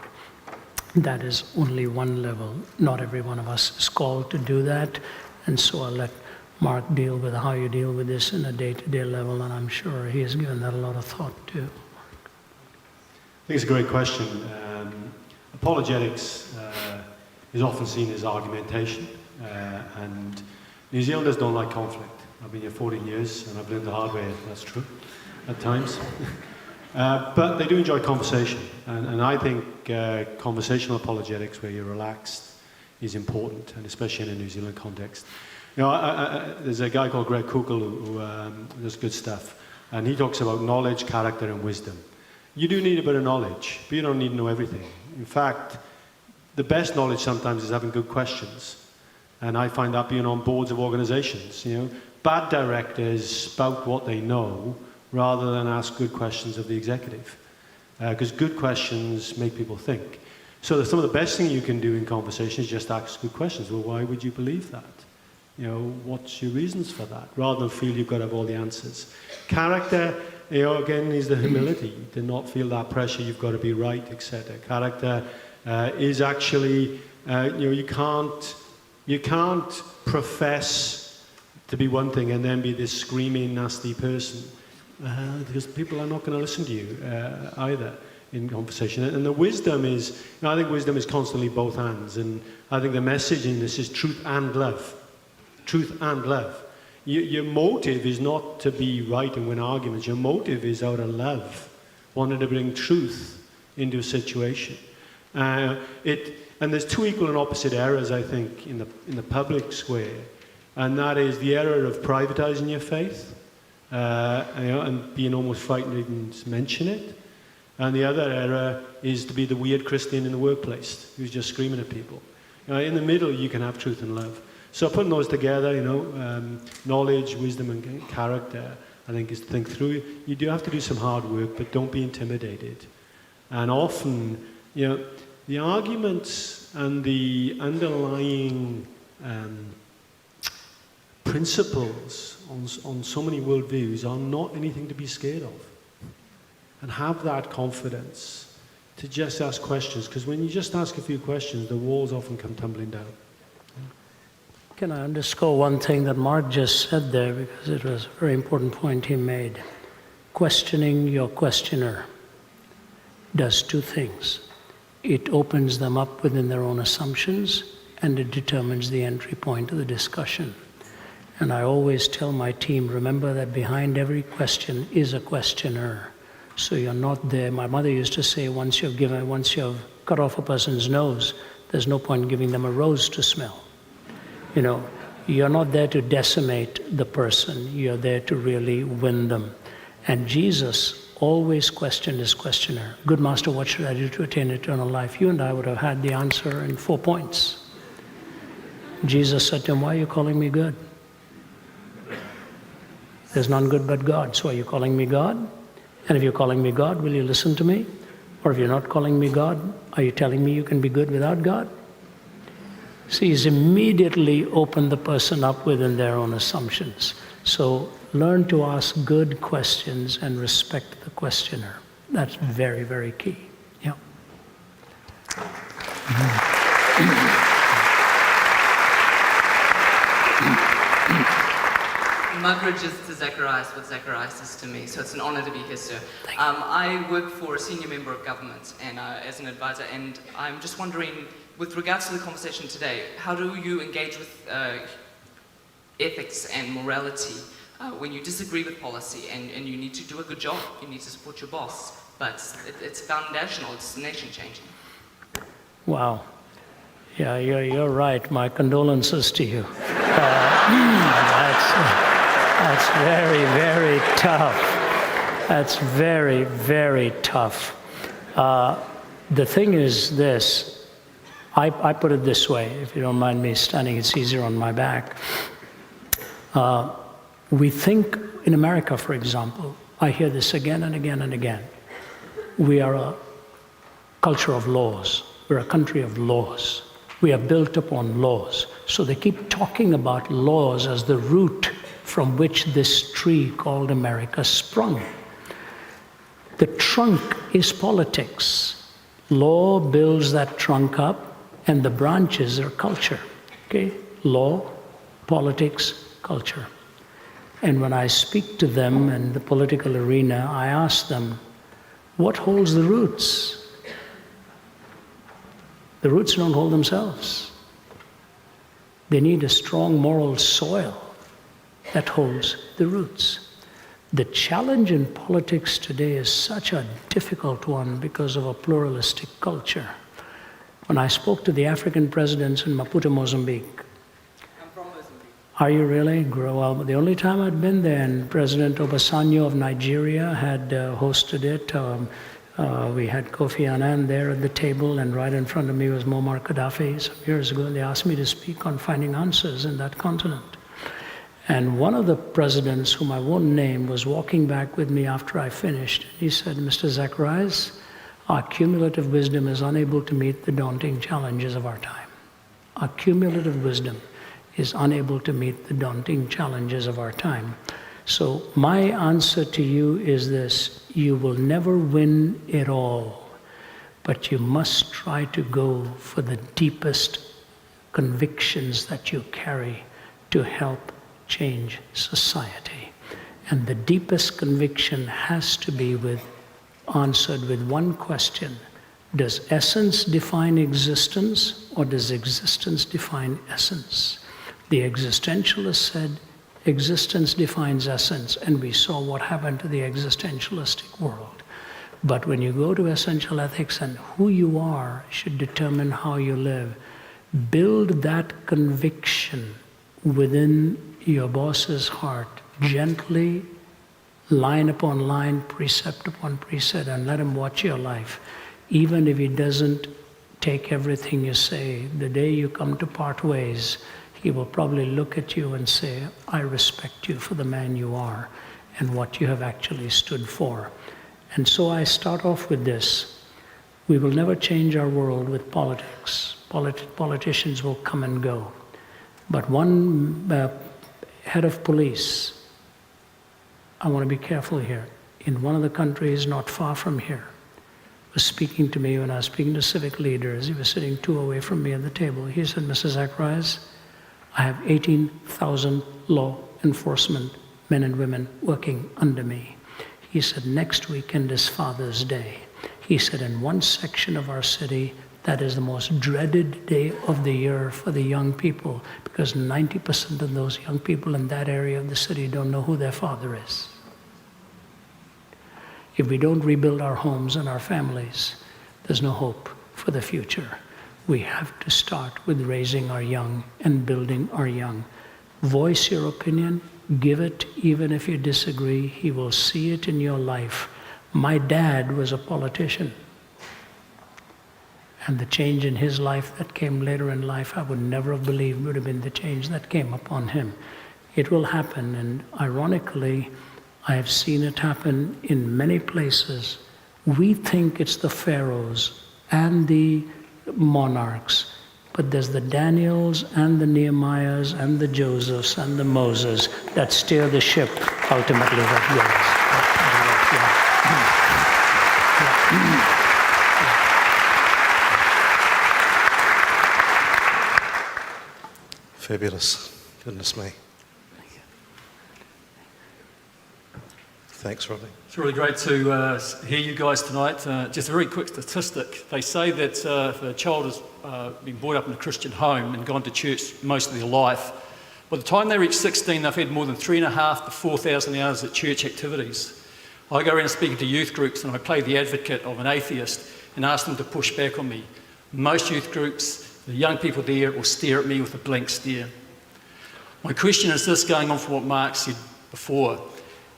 That is only one level. Not every one of us is called to do that. And so I'll let Mark deal with how you deal with this in a day-to-day level, and I'm sure he has given that a lot of thought too. I think it's a great question. Apologetics is often seen as argumentation, and New Zealanders don't like conflict. I've been here 14 years, and I've learned the hard way that's true at times. But they do enjoy conversation, and I think conversational apologetics, where you're relaxed, is important, and especially in a New Zealand context. You know, there's a guy called Greg Kukel who does good stuff, and he talks about knowledge, character, and wisdom. You do need a bit of knowledge, but you don't need to know everything. In fact, the best knowledge sometimes is having good questions, and I find that being on boards of organizations. You know, bad directors spout what they know rather than ask good questions of the executive, because good questions make people think. So some of the best thing you can do in conversation is just ask good questions. Well, why would you believe that? You know, what's your reasons for that? Rather than feel you've got to have all the answers. Character, you know, again, is the humility to not feel that pressure, you've got to be right, etc. Character is actually, you know, you can't profess to be one thing and then be this screaming, nasty person, because people are not going to listen to you either in conversation. And the wisdom is, you know, I think wisdom is constantly both hands, and I think the message in this is truth and love. Truth and love. Your motive is not to be right and win arguments. Your motive is out of love, wanting to bring truth into a situation. And there's two equal and opposite errors, I think, in the public square, and that is the error of privatizing your faith, you know, and being almost frightened to even mention it. And the other error is to be the weird Christian in the workplace who's just screaming at people. You know, in the middle, you can have truth and love. So putting those together, you know, knowledge, wisdom, and character, I think, is to think through. You do have to do some hard work, but don't be intimidated. And often, you know, the arguments and the underlying principles on so many worldviews are not anything to be scared of. And have that confidence to just ask questions, because when you just ask a few questions, the walls often come tumbling down. Can I underscore one thing that Mark just said there, because it was a very important point he made. Questioning your questioner does two things. It opens them up within their own assumptions, and it determines the entry point of the discussion. And I always tell my team, remember that behind every question is a questioner. So you're not there. My mother used to say, once you've cut off a person's nose, there's no point in giving them a rose to smell. You know, you're not there to decimate the person. You're there to really win them. And Jesus always questioned his questioner. Good master, what should I do to attain eternal life? You and I would have had the answer in 4 points. Jesus said to him, why are you calling me good? There's none good but God. So are you calling me God? And if you're calling me God, will you listen to me? Or if you're not calling me God, are you telling me you can be good without God? See, he's immediately opened the person up within their own assumptions. So learn to ask good questions and respect the questioner. That's very, very key. Yeah. Mugridge is to Zacharias what Zacharias is to me, so it's an honor to be here, sir. I work for a senior member of government and as an advisor, and I'm just wondering, with regards to the conversation today, how do you engage with ethics and morality when you disagree with policy and you need to do a good job, you need to support your boss, but it's foundational, it's nation-changing. Wow. Yeah, you're right. My condolences to you. That's very, very tough. That's very, very tough. The thing is this. I put it this way, if you don't mind me standing, it's easier on my back. We think, in America, for example, I hear this again and again and again. We are a culture of laws. We're a country of laws. We are built upon laws. So they keep talking about laws as the root from which this tree called America sprung. The trunk is politics. Law builds that trunk up, and the branches are culture. Okay? Law, politics, culture. And when I speak to them in the political arena, I ask them, what holds the roots? The roots don't hold themselves. They need a strong moral soil that holds the roots. The challenge in politics today is such a difficult one because of a pluralistic culture. When I spoke to the African presidents in Maputo, Mozambique. I'm from Mozambique. Are you really? Well, the only time I'd been there, and President Obasanjo of Nigeria had hosted it. We had Kofi Annan there at the table, and right in front of me was Muammar Gaddafi some years ago, and they asked me to speak on finding answers in that continent. And one of the presidents, whom I won't name, was walking back with me after I finished. He said, Mr. Zacharias, our cumulative wisdom is unable to meet the daunting challenges of our time. Our cumulative wisdom is unable to meet the daunting challenges of our time. So my answer to you is this: you will never win it all, but you must try to go for the deepest convictions that you carry to help change society. And the deepest conviction has to be answered with one question: does essence define existence, or does existence define essence? The existentialist said, existence defines essence, and we saw what happened to the existentialistic world. But when you go to essential ethics, and who you are should determine how you live, build that conviction within your boss's heart, gently, line upon line, precept upon precept, and let him watch your life. Even if he doesn't take everything you say, the day you come to part ways, he will probably look at you and say, I respect you for the man you are and what you have actually stood for. And so I start off with this. We will never change our world with politics. Politicians will come and go. But one head of police, I want to be careful here, in one of the countries not far from here, was speaking to me when I was speaking to civic leaders. He was sitting 2 away from me at the table. He said, Mr. Zacharias, I have 18,000 law enforcement men and women working under me. He said, next weekend is Father's Day. He said, in one section of our city, that is the most dreaded day of the year for the young people, because 90% of those young people in that area of the city don't know who their father is. If we don't rebuild our homes and our families, there's no hope for the future. We have to start with raising our young and building our young. Voice your opinion, give it, even if you disagree. He will see it in your life. My dad was a politician. And the change in his life that came later in life, I would never have believed would have been the change that came upon him. It will happen, and ironically, I have seen it happen in many places. We think it's the pharaohs and the monarchs, but there's the Daniels and the Nehemiahs and the Josephs and the Moses that steer the ship ultimately that Fabulous. Goodness me. Thanks, Ravi. It's really great to hear you guys tonight. Just a very quick statistic. They say that if a child has been brought up in a Christian home and gone to church most of their life, by the time they reach 16, they've had more than 3,500 to 4,000 hours at church activities. I go around speaking to youth groups and I play the advocate of an atheist and ask them to push back on me. Most youth groups, the young people there will stare at me with a blank stare. My question is this, going on from what Mark said before.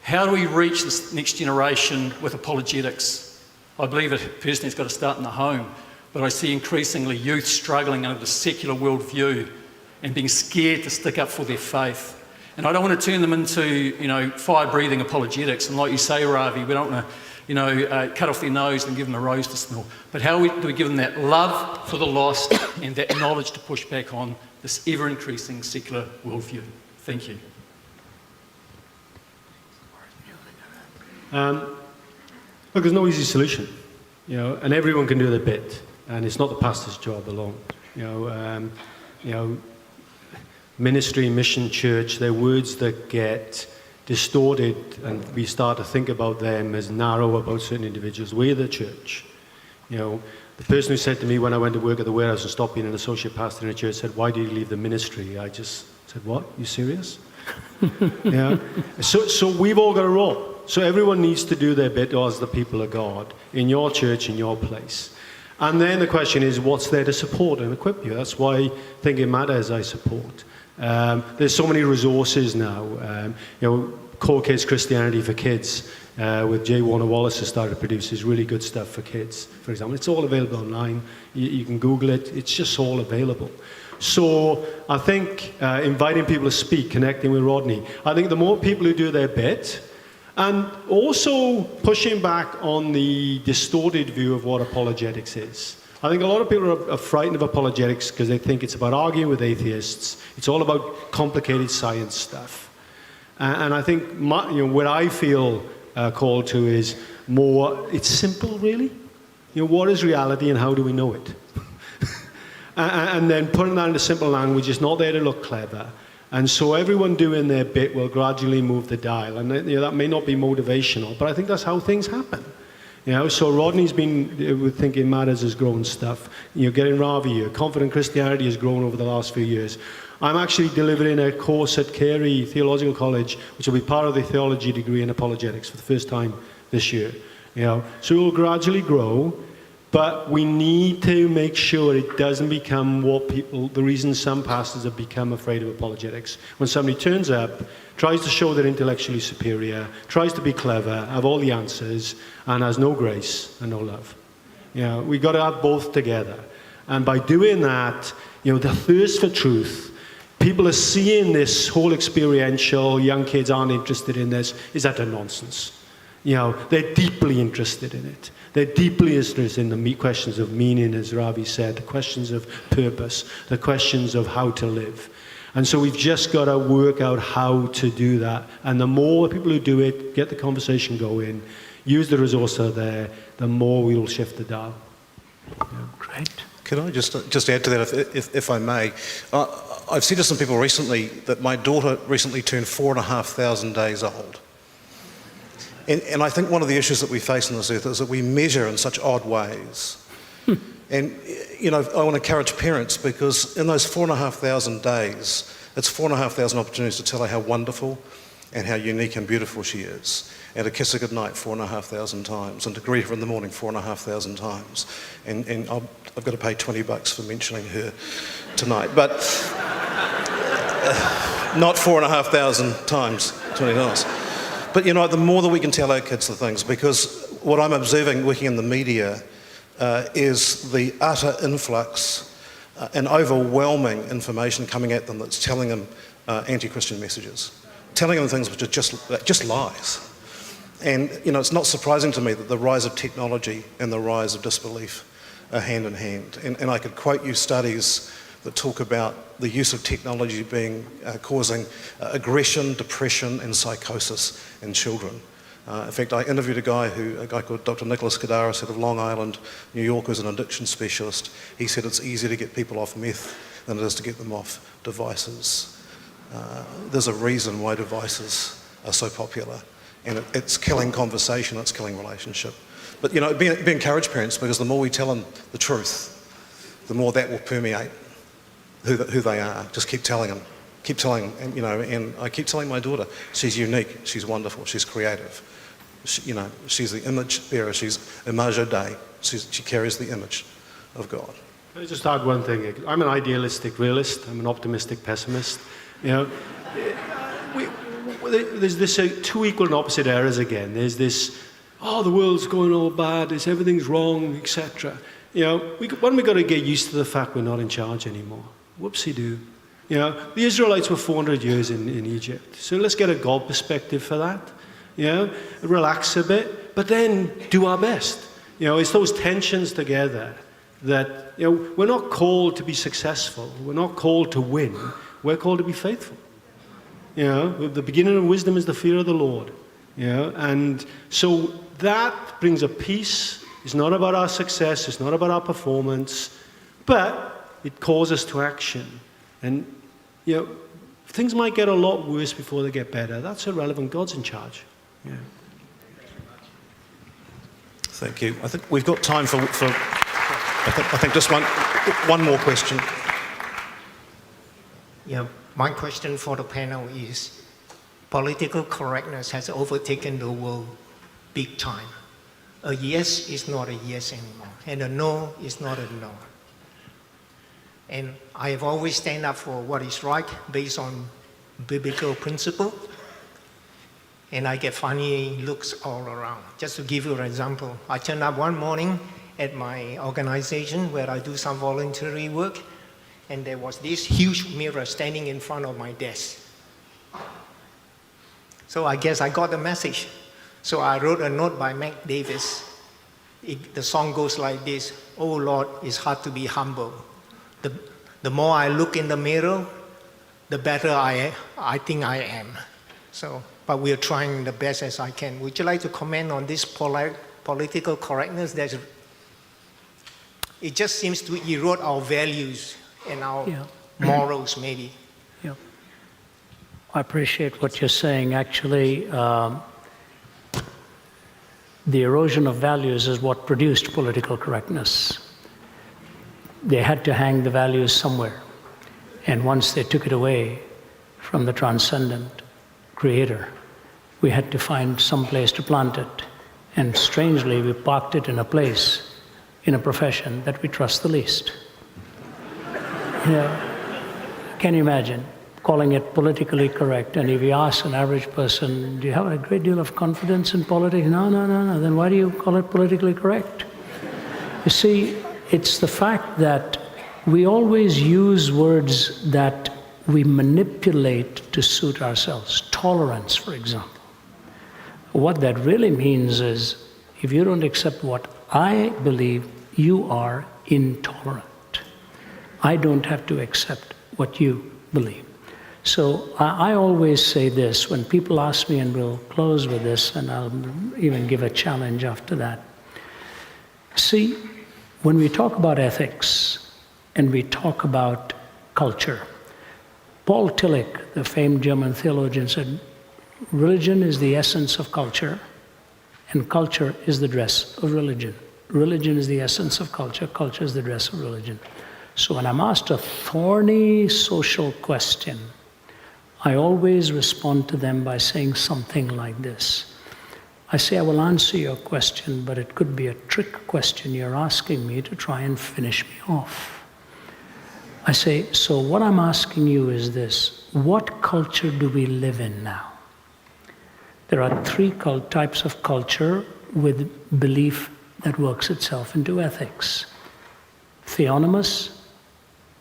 How do we reach this next generation with apologetics? I believe it personally has got to start in the home, but I see increasingly youth struggling under the secular worldview and being scared to stick up for their faith. And I don't want to turn them into, fire-breathing apologetics. And like you say, Ravi, we don't want to, cut off their nose and give them a rose to smell. But how do we give them that love for the lost and that knowledge to push back on this ever-increasing secular worldview? Thank you. Look, there's no easy solution, and everyone can do their bit, and it's not the pastor's job alone. Ministry, mission, church, they're words that get distorted, and we start to think about them as narrow about certain individuals. We're the church. The person who said to me when I went to work at the warehouse and stopped being an associate pastor in a church said, "Why do you leave the ministry?" I just said, "What? You serious?" So we've all got a role. So everyone needs to do their bit as the people of God in your church, in your place. And then the question is, what's there to support and equip you? That's why Thinking Matters I support. There's so many resources now. Core Kids Christianity for Kids with J. Warner Wallace has started to produce is really good stuff for kids, for example. It's all available online. You can Google it. It's just all available. So I think inviting people to speak, connecting with Rodney, I think the more people who do their bit, and also pushing back on the distorted view of what apologetics is. I think a lot of people are frightened of apologetics because they think it's about arguing with atheists. It's all about complicated science stuff. And I think what I feel called to is more, it's simple really. What is reality and how do we know it? and then putting that into simple language is not there to look clever. And so everyone doing their bit will gradually move the dial. And that may not be motivational, but I think that's how things happen. So Rodney's been with Thinking Matters has grown stuff. Getting Ravi here. Confident Christianity has grown over the last few years. I'm actually delivering a course at Carey Theological College, which will be part of the theology degree in apologetics for the first time this year. So it will gradually grow. But we need to make sure it doesn't become the reason some pastors have become afraid of apologetics. When somebody turns up, tries to show they're intellectually superior, tries to be clever, have all the answers, and has no grace and no love. We've got to have both together. And by doing that, the thirst for truth, people are seeing this whole experiential, young kids aren't interested in this, is utter nonsense. They're deeply interested in it. They're deeply interested in the questions of meaning, as Ravi said, the questions of purpose, the questions of how to live. And so we've just got to work out how to do that. And the more people who do it, get the conversation going, use the resource out there, the more we will shift the dial. Great. Could I just add to that, if I may? I've said to some people recently that my daughter recently turned 4,500 days old. And I think one of the issues that we face on this earth is that we measure in such odd ways. And, I want to encourage parents because in those 4,500 days, it's 4,500 opportunities to tell her how wonderful and how unique and beautiful she is. And to kiss her goodnight 4,500 times, and to greet her in the morning 4,500 times. And I've got to pay $20 for mentioning her tonight. But not 4,500 times, $20. But, the more that we can tell our kids the things, because what I'm observing working in the media is the utter influx and overwhelming information coming at them that's telling them anti-Christian messages, telling them things which are just lies. And, it's not surprising to me that the rise of technology and the rise of disbelief are hand in hand. And I could quote you studies that talk about the use of technology causing aggression, depression, and psychosis in children. In fact, I interviewed a guy called Dr. Nicholas Kadaris out of Long Island, New York, who's an addiction specialist. He said it's easier to get people off meth than it is to get them off devices. There's a reason why devices are so popular. And it's killing conversation, it's killing relationship. But, you know, be encouraged, parents, because the more we tell them the truth, the more that will permeate who they are. Just keep telling them. Keep telling them, and, you know, and I keep telling my daughter, she's unique, she's wonderful, she's creative. You know, she's the image bearer, she's imago Dei, she carries the image of God. Can I just add one thing? I'm an idealistic realist, I'm an optimistic pessimist. You know, there's this two equal and opposite errors again. There's this, oh, the world's going all bad, everything's wrong, etc. You know, when we got to get used to the fact we're not in charge anymore. Whoopsie-doo. You know, the Israelites were 400 years in Egypt. So let's get a God perspective for that. You know, relax a bit, but then do our best. You know, it's those tensions together that, you know, we're not called to be successful. We're not called to win. We're called to be faithful. You know, the beginning of wisdom is the fear of the Lord. You know, and so that brings a peace. It's not about our success. It's not about our performance, but it calls us to action. And, you know, things might get a lot worse before they get better. That's irrelevant. God's in charge. Yeah. Thank you. I think we've got time for I think just one more question. Yeah, my question for the panel is, political correctness has overtaken the world big time. A yes is not a yes anymore, and a no is not a no. And I have always stand up for what is right based on biblical principle, and I get funny looks all around. Just to give you an example, I turned up one morning at my organization where I do some voluntary work, and there was this huge mirror standing in front of my desk. So I guess I got the message. So I wrote a note by Mac Davis. The song goes like this: "Oh Lord, it's hard to be humble. The more I look in the mirror, the better I think I am." So, but we're trying the best as I can. Would you like to comment on this political correctness? It just seems to erode our values and our morals, maybe. Yeah. I appreciate what you're saying. Actually, the erosion of values is what produced political correctness. They had to hang the values somewhere. And once they took it away from the transcendent creator, we had to find some place to plant it. And strangely, we parked it in a place, in a profession that we trust the least. You know, can you imagine calling it politically correct? And if you ask an average person, do you have a great deal of confidence in politics? No. Then why do you call it politically correct? You see, it's the fact that we always use words that we manipulate to suit ourselves. Tolerance, for example. What that really means is, if you don't accept what I believe, you are intolerant. I don't have to accept what you believe. So I always say this when people ask me, and we'll close with this, and I'll even give a challenge after that. See, when we talk about ethics and we talk about culture, Paul Tillich, the famed German theologian, said, religion is the essence of culture, and culture is the dress of religion. Religion is the essence of culture, culture is the dress of religion. So when I'm asked a thorny social question, I always respond to them by saying something like this. I say, I will answer your question, but it could be a trick question you're asking me to try and finish me off. I say, so what I'm asking you is this: what culture do we live in now? There are three types of culture with belief that works itself into ethics: theonomous,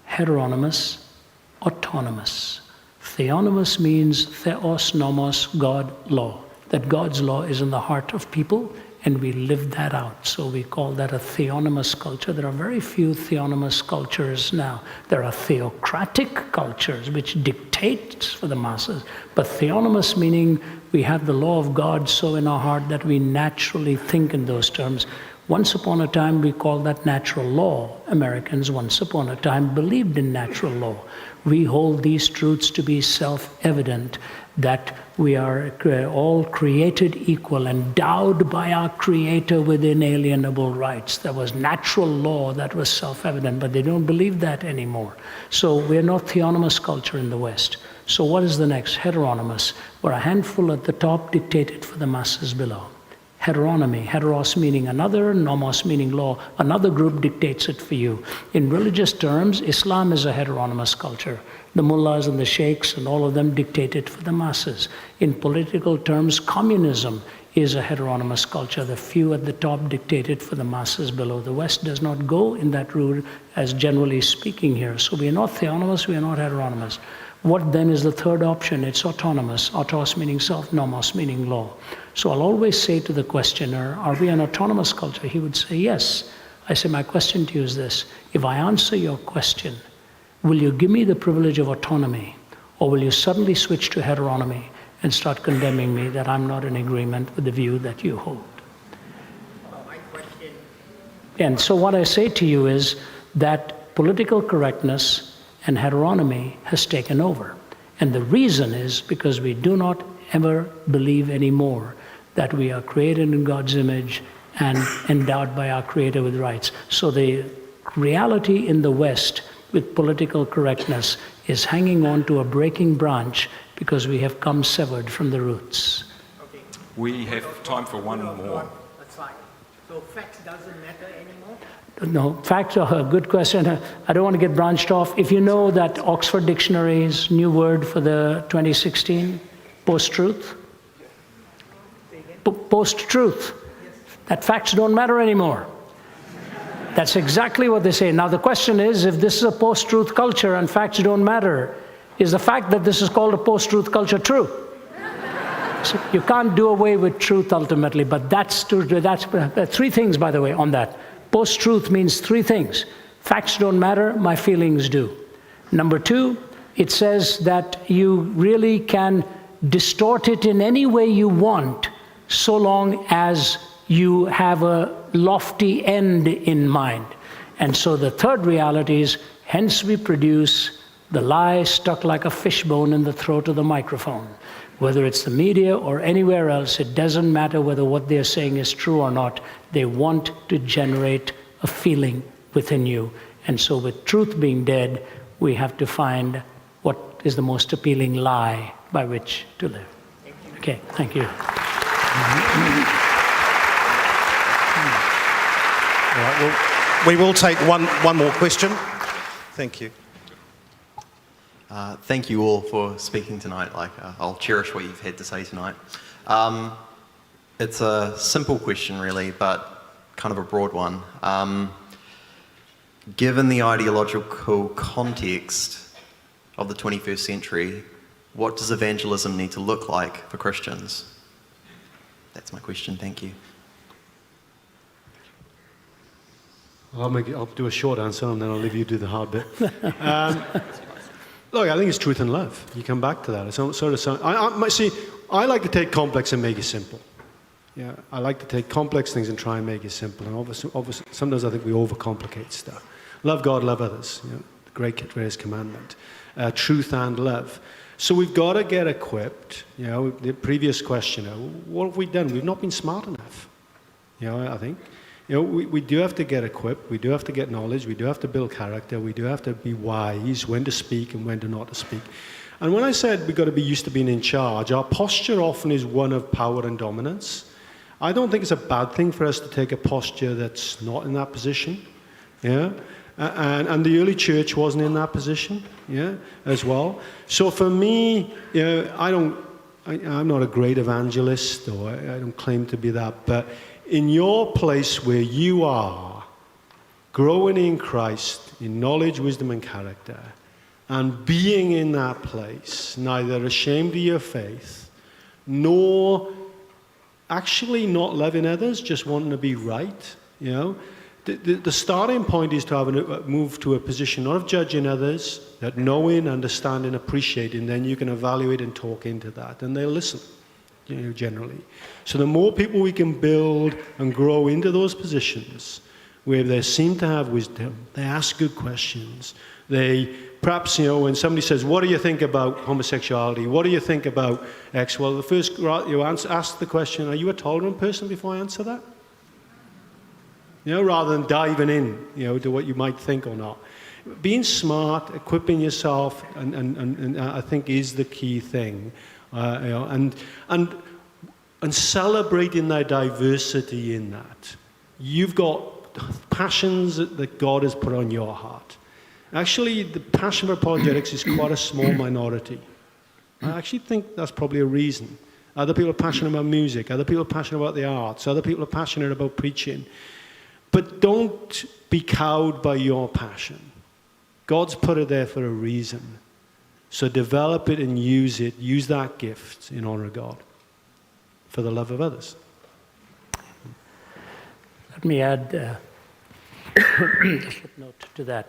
heteronymous, autonomous. Theonomous means theos, nomos, God, law. That God's law is in the heart of people, and we live that out. So we call that a theonomous culture. There are very few theonomous cultures now. There are theocratic cultures which dictate for the masses. But theonomous meaning we have the law of God so in our heart that we naturally think in those terms. Once upon a time, we called that natural law. Americans, once upon a time, believed in natural law. We hold these truths to be self-evident. that we are all created equal, endowed by our Creator with inalienable rights. There was natural law that was self-evident, but they don't believe that anymore. So we're not theonomous culture in the West. So what is the next? Heteronymous, where a handful at the top dictated for the masses below. Heteronomy, heteros meaning another, nomos meaning law. Another group dictates it for you. In religious terms, Islam is a heteronymous culture. The mullahs and the sheikhs and all of them dictate it for the masses. In political terms, communism is a heteronymous culture. The few at the top dictate it for the masses below. The West does not go in that route, as generally speaking here. So we are not theonomous, we are not heteronymous. What then is the third option? It's autonomous. Autos meaning self, nomos meaning law. So I'll always say to the questioner, are we an autonomous culture? He would say, yes. I say, my question to you is this. If I answer your question, will you give me the privilege of autonomy, or will you suddenly switch to heteronomy and start condemning me that I'm not in agreement with the view that you hold? And so what I say to you is that political correctness and heteronomy has taken over. And the reason is because we do not ever believe anymore that we are created in God's image and endowed by our Creator with rights. So the reality in the West with political correctness is hanging on to a breaking branch because we have come severed from the roots. Okay. We have time for one more. That's fine. So facts doesn't matter anymore? No, facts are a good question. I don't want to get branched off. If you know that Oxford Dictionary's new word for the 2016, post-truth? Post-truth. That facts don't matter anymore. That's exactly what they say. Now the question is, if this is a post-truth culture and facts don't matter, is the fact that this is called a post-truth culture true? So you can't do away with truth ultimately, but that's three things, by the way, on that. Post-truth means three things. Facts don't matter, my feelings do. Number two, it says that you really can distort it in any way you want, so long as you have a lofty end in mind. And so the third reality is, hence we produce the lie stuck like a fishbone in the throat of the microphone. Whether it's the media or anywhere else, it doesn't matter whether what they're saying is true or not. They want to generate a feeling within you. And so with truth being dead, we have to find what is the most appealing lie by which to live. Okay, thank you. All right, well, we will take one more question. Thank you. Thank you all for speaking tonight. I'll cherish what you've had to say tonight. It's a simple question, really, but kind of a broad one. Given the ideological context of the 21st century, what does evangelism need to look like for Christians? That's my question. Thank you. I'll do a short answer and then I'll leave you to do the hard bit. Look, I think it's truth and love. You come back to that. It's sort of see, I like to take complex and make it simple. Yeah, I like to take complex things and try and make it simple. And obviously sometimes I think we overcomplicate stuff. Love God, love others. You know, the greatest commandment. Truth and love. So we've got to get equipped. You know, the previous questioner, what have we done? We've not been smart enough. You know, I think. You know, we do have to get equipped, we do have to get knowledge, we do have to build character, we do have to be wise when to speak and when to not to speak. And when I said we've got to be used to being in charge, our posture often is one of power and dominance. I don't think it's a bad thing for us to take a posture that's not in that position. Yeah? And the early church wasn't in that position, yeah, as well. So for me, you know, I'm not a great evangelist, or I don't claim to be that, but in your place where you are, growing in Christ, in knowledge, wisdom, and character, and being in that place, neither ashamed of your faith, nor actually not loving others, just wanting to be right, you know. The starting point is to have move to a position not of judging others, that knowing, understanding, appreciating, then you can evaluate and talk into that, and they'll listen. You know, generally. So the more people we can build and grow into those positions, where they seem to have wisdom. They ask good questions. They perhaps, when somebody says, what do you think about homosexuality? What do you think about X? Well, the first you ask the question, are you a tolerant person before I answer that? Rather than diving in, to what you might think or not. Being smart, equipping yourself, and I think is the key thing. And celebrating their diversity in that. You've got passions that God has put on your heart. Actually, the passion for apologetics is quite a small minority. I actually think that's probably a reason. Other people are passionate about music. Other people are passionate about the arts. Other people are passionate about preaching. But don't be cowed by your passion. God's put it there for a reason. So develop it and use it. Use that gift in honor of God for the love of others. Let me add a footnote to that.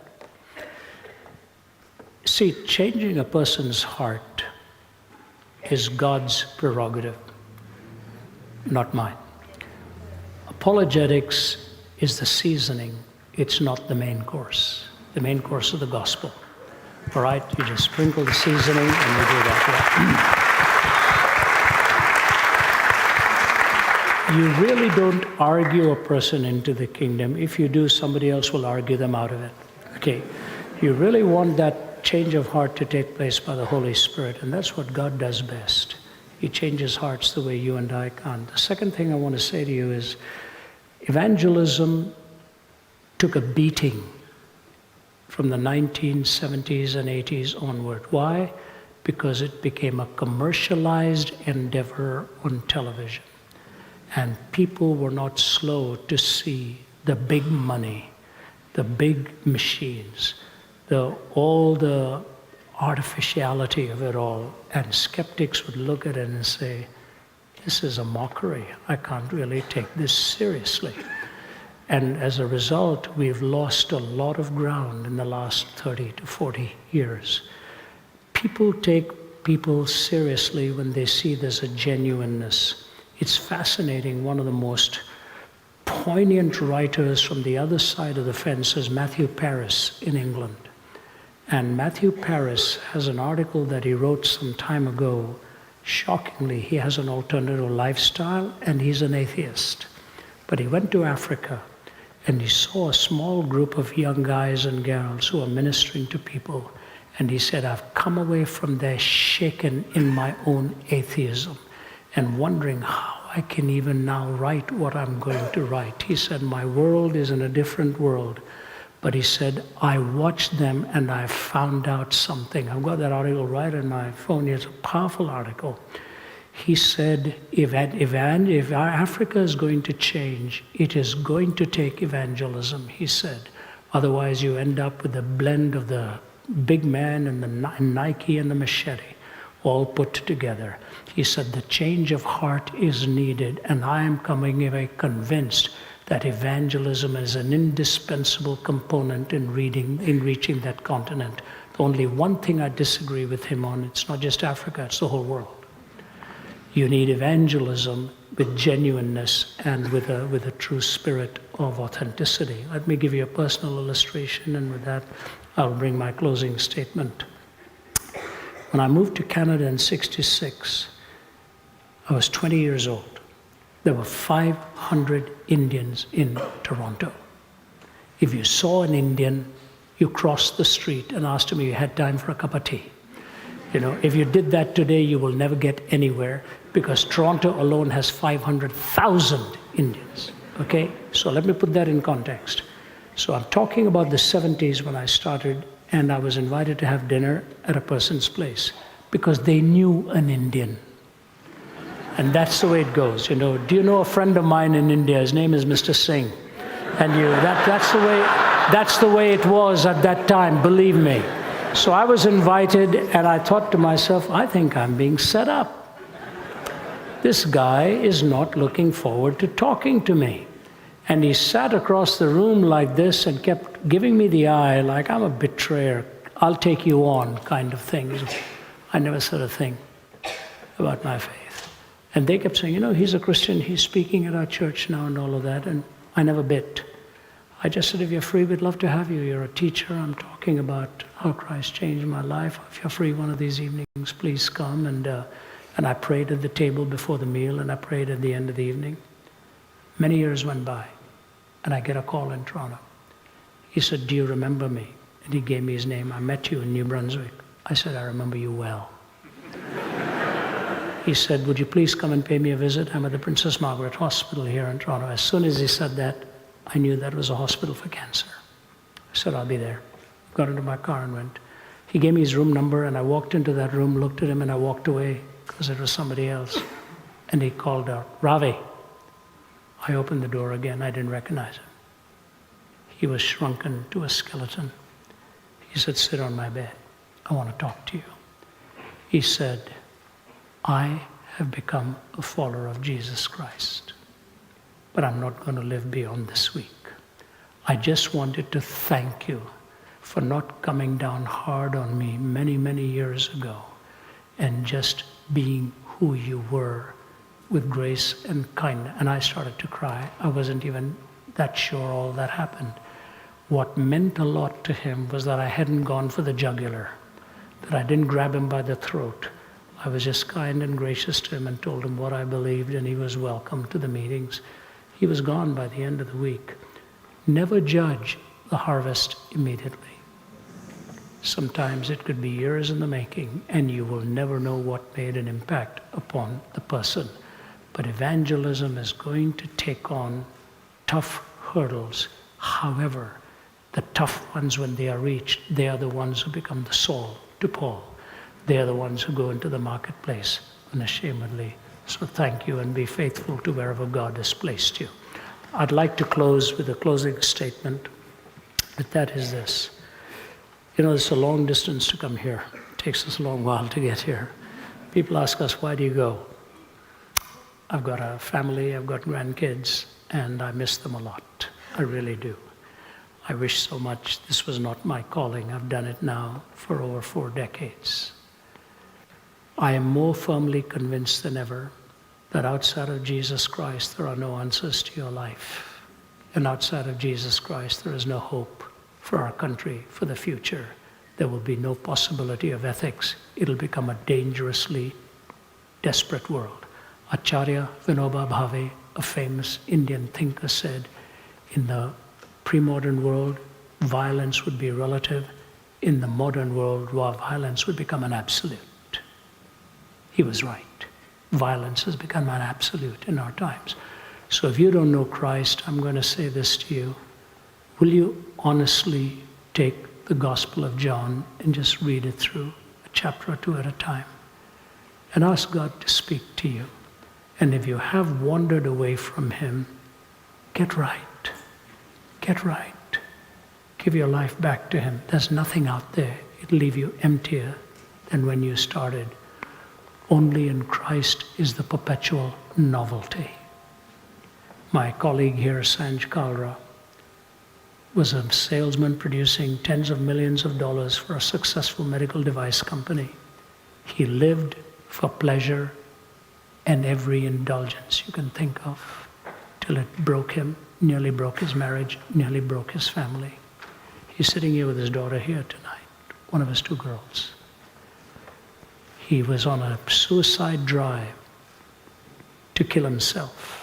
See, changing a person's heart is God's prerogative, not mine. Apologetics is the seasoning. It's not the main course. The main course of the gospel. All right, you just sprinkle the seasoning and you do that. You really don't argue a person into the kingdom. If you do, somebody else will argue them out of it. Okay, you really want that change of heart to take place by the Holy Spirit, and that's what God does best. He changes hearts the way you and I can't. The second thing I want to say to you is evangelism took a beating from the 1970s and 80s onward. Why? Because it became a commercialized endeavor on television. And people were not slow to see the big money, the big machines, all the artificiality of it all. And skeptics would look at it and say, this is a mockery. I can't really take this seriously. And as a result, we've lost a lot of ground in the last 30 to 40 years. People take people seriously when they see there's a genuineness. It's fascinating. One of the most poignant writers from the other side of the fence is Matthew Paris in England. And Matthew Paris has an article that he wrote some time ago. Shockingly, he has an alternative lifestyle and he's an atheist. But he went to Africa and he saw a small group of young guys and girls who are ministering to people. And he said, I've come away from there shaken in my own atheism and wondering how I can even now write what I'm going to write. He said, my world is in a different world. But he said, I watched them and I found out something. I've got that article right on my phone. It's a powerful article. He said, if Africa is going to change, it is going to take evangelism, he said. Otherwise, you end up with a blend of the big man and the Nike and the machete, all put together. He said, the change of heart is needed, and I am coming away convinced that evangelism is an indispensable component in reaching that continent. Only one thing I disagree with him on, it's not just Africa, it's the whole world. You need evangelism with genuineness and with a true spirit of authenticity. Let me give you a personal illustration, and with that, I'll bring my closing statement. When I moved to Canada in '66, I was 20 years old. There were 500 Indians in Toronto. If you saw an Indian, you crossed the street and asked him if you had time for a cup of tea. If you did that today, you will never get anywhere because Toronto alone has 500,000 Indians, okay? So let me put that in context. So I'm talking about the 70s when I started, and I was invited to have dinner at a person's place because they knew an Indian. And that's the way it goes. Do you know a friend of mine in India? His name is Mr. Singh. And that's the way it was at that time, believe me. So I was invited, and I thought to myself, I think I'm being set up. This guy is not looking forward to talking to me. And he sat across the room like this and kept giving me the eye like I'm a betrayer. I'll take you on kind of thing. I never said a thing about my faith. And they kept saying, he's a Christian, he's speaking at our church now and all of that, and I never bit. I just said, if you're free, we'd love to have you. You're a teacher. I'm talking about how Christ changed my life. If you're free one of these evenings, please come. And I prayed at the table before the meal, and I prayed at the end of the evening. Many years went by, and I get a call in Toronto. He said, do you remember me? And he gave me his name. I met you in New Brunswick. I said, I remember you well. He said, would you please come and pay me a visit? I'm at the Princess Margaret Hospital here in Toronto. As soon as he said that, I knew that was a hospital for cancer. I said, I'll be there. Got into my car and went. He gave me his room number, and I walked into that room, looked at him, and I walked away because it was somebody else. And he called out, Ravi. I opened the door again. I didn't recognize him. He was shrunken to a skeleton. He said, sit on my bed. I want to talk to you. He said, I have become a follower of Jesus Christ, but I'm not going to live beyond this week. I just wanted to thank you for not coming down hard on me many, many years ago and just being who you were with grace and kindness. And I started to cry. I wasn't even that sure all that happened. What meant a lot to him was that I hadn't gone for the jugular, that I didn't grab him by the throat. I was just kind and gracious to him and told him what I believed, and he was welcome to the meetings. He was gone by the end of the week. Never judge the harvest immediately. Sometimes it could be years in the making, and you will never know what made an impact upon the person. But evangelism is going to take on tough hurdles. However, the tough ones, when they are reached, they are the ones who become the Saul to Paul. They are the ones who go into the marketplace unashamedly. So thank you, and be faithful to wherever God has placed you. I'd like to close with a closing statement, but that is this. You know, it's a long distance to come here. It takes us a long while to get here. People ask us, why do you go? I've got a family, I've got grandkids, and I miss them a lot. I really do. I wish so much this was not my calling. I've done it now for over 4 decades. I am more firmly convinced than ever that outside of Jesus Christ, there are no answers to your life. And outside of Jesus Christ, there is no hope for our country, for the future. There will be no possibility of ethics. It'll become a dangerously desperate world. Acharya Vinoba Bhave, a famous Indian thinker, said, in the pre-modern world, violence would be relative. In the modern world, violence would become an absolute. He was right. Violence has become an absolute in our times. So if you don't know Christ, I'm going to say this to you. Will you honestly take the Gospel of John and just read it through, a chapter or 2 at a time, and ask God to speak to you? And if you have wandered away from Him, get right. Get right. Give your life back to Him. There's nothing out there. It'll leave you emptier than when you started. Only in Christ is the perpetual novelty. My colleague here, Sanj Kalra, was a salesman producing tens of millions of dollars for a successful medical device company. He lived for pleasure and every indulgence you can think of till it broke him, nearly broke his marriage, nearly broke his family. He's sitting here with his daughter here tonight, one of his 2 girls. He was on a suicide drive to kill himself.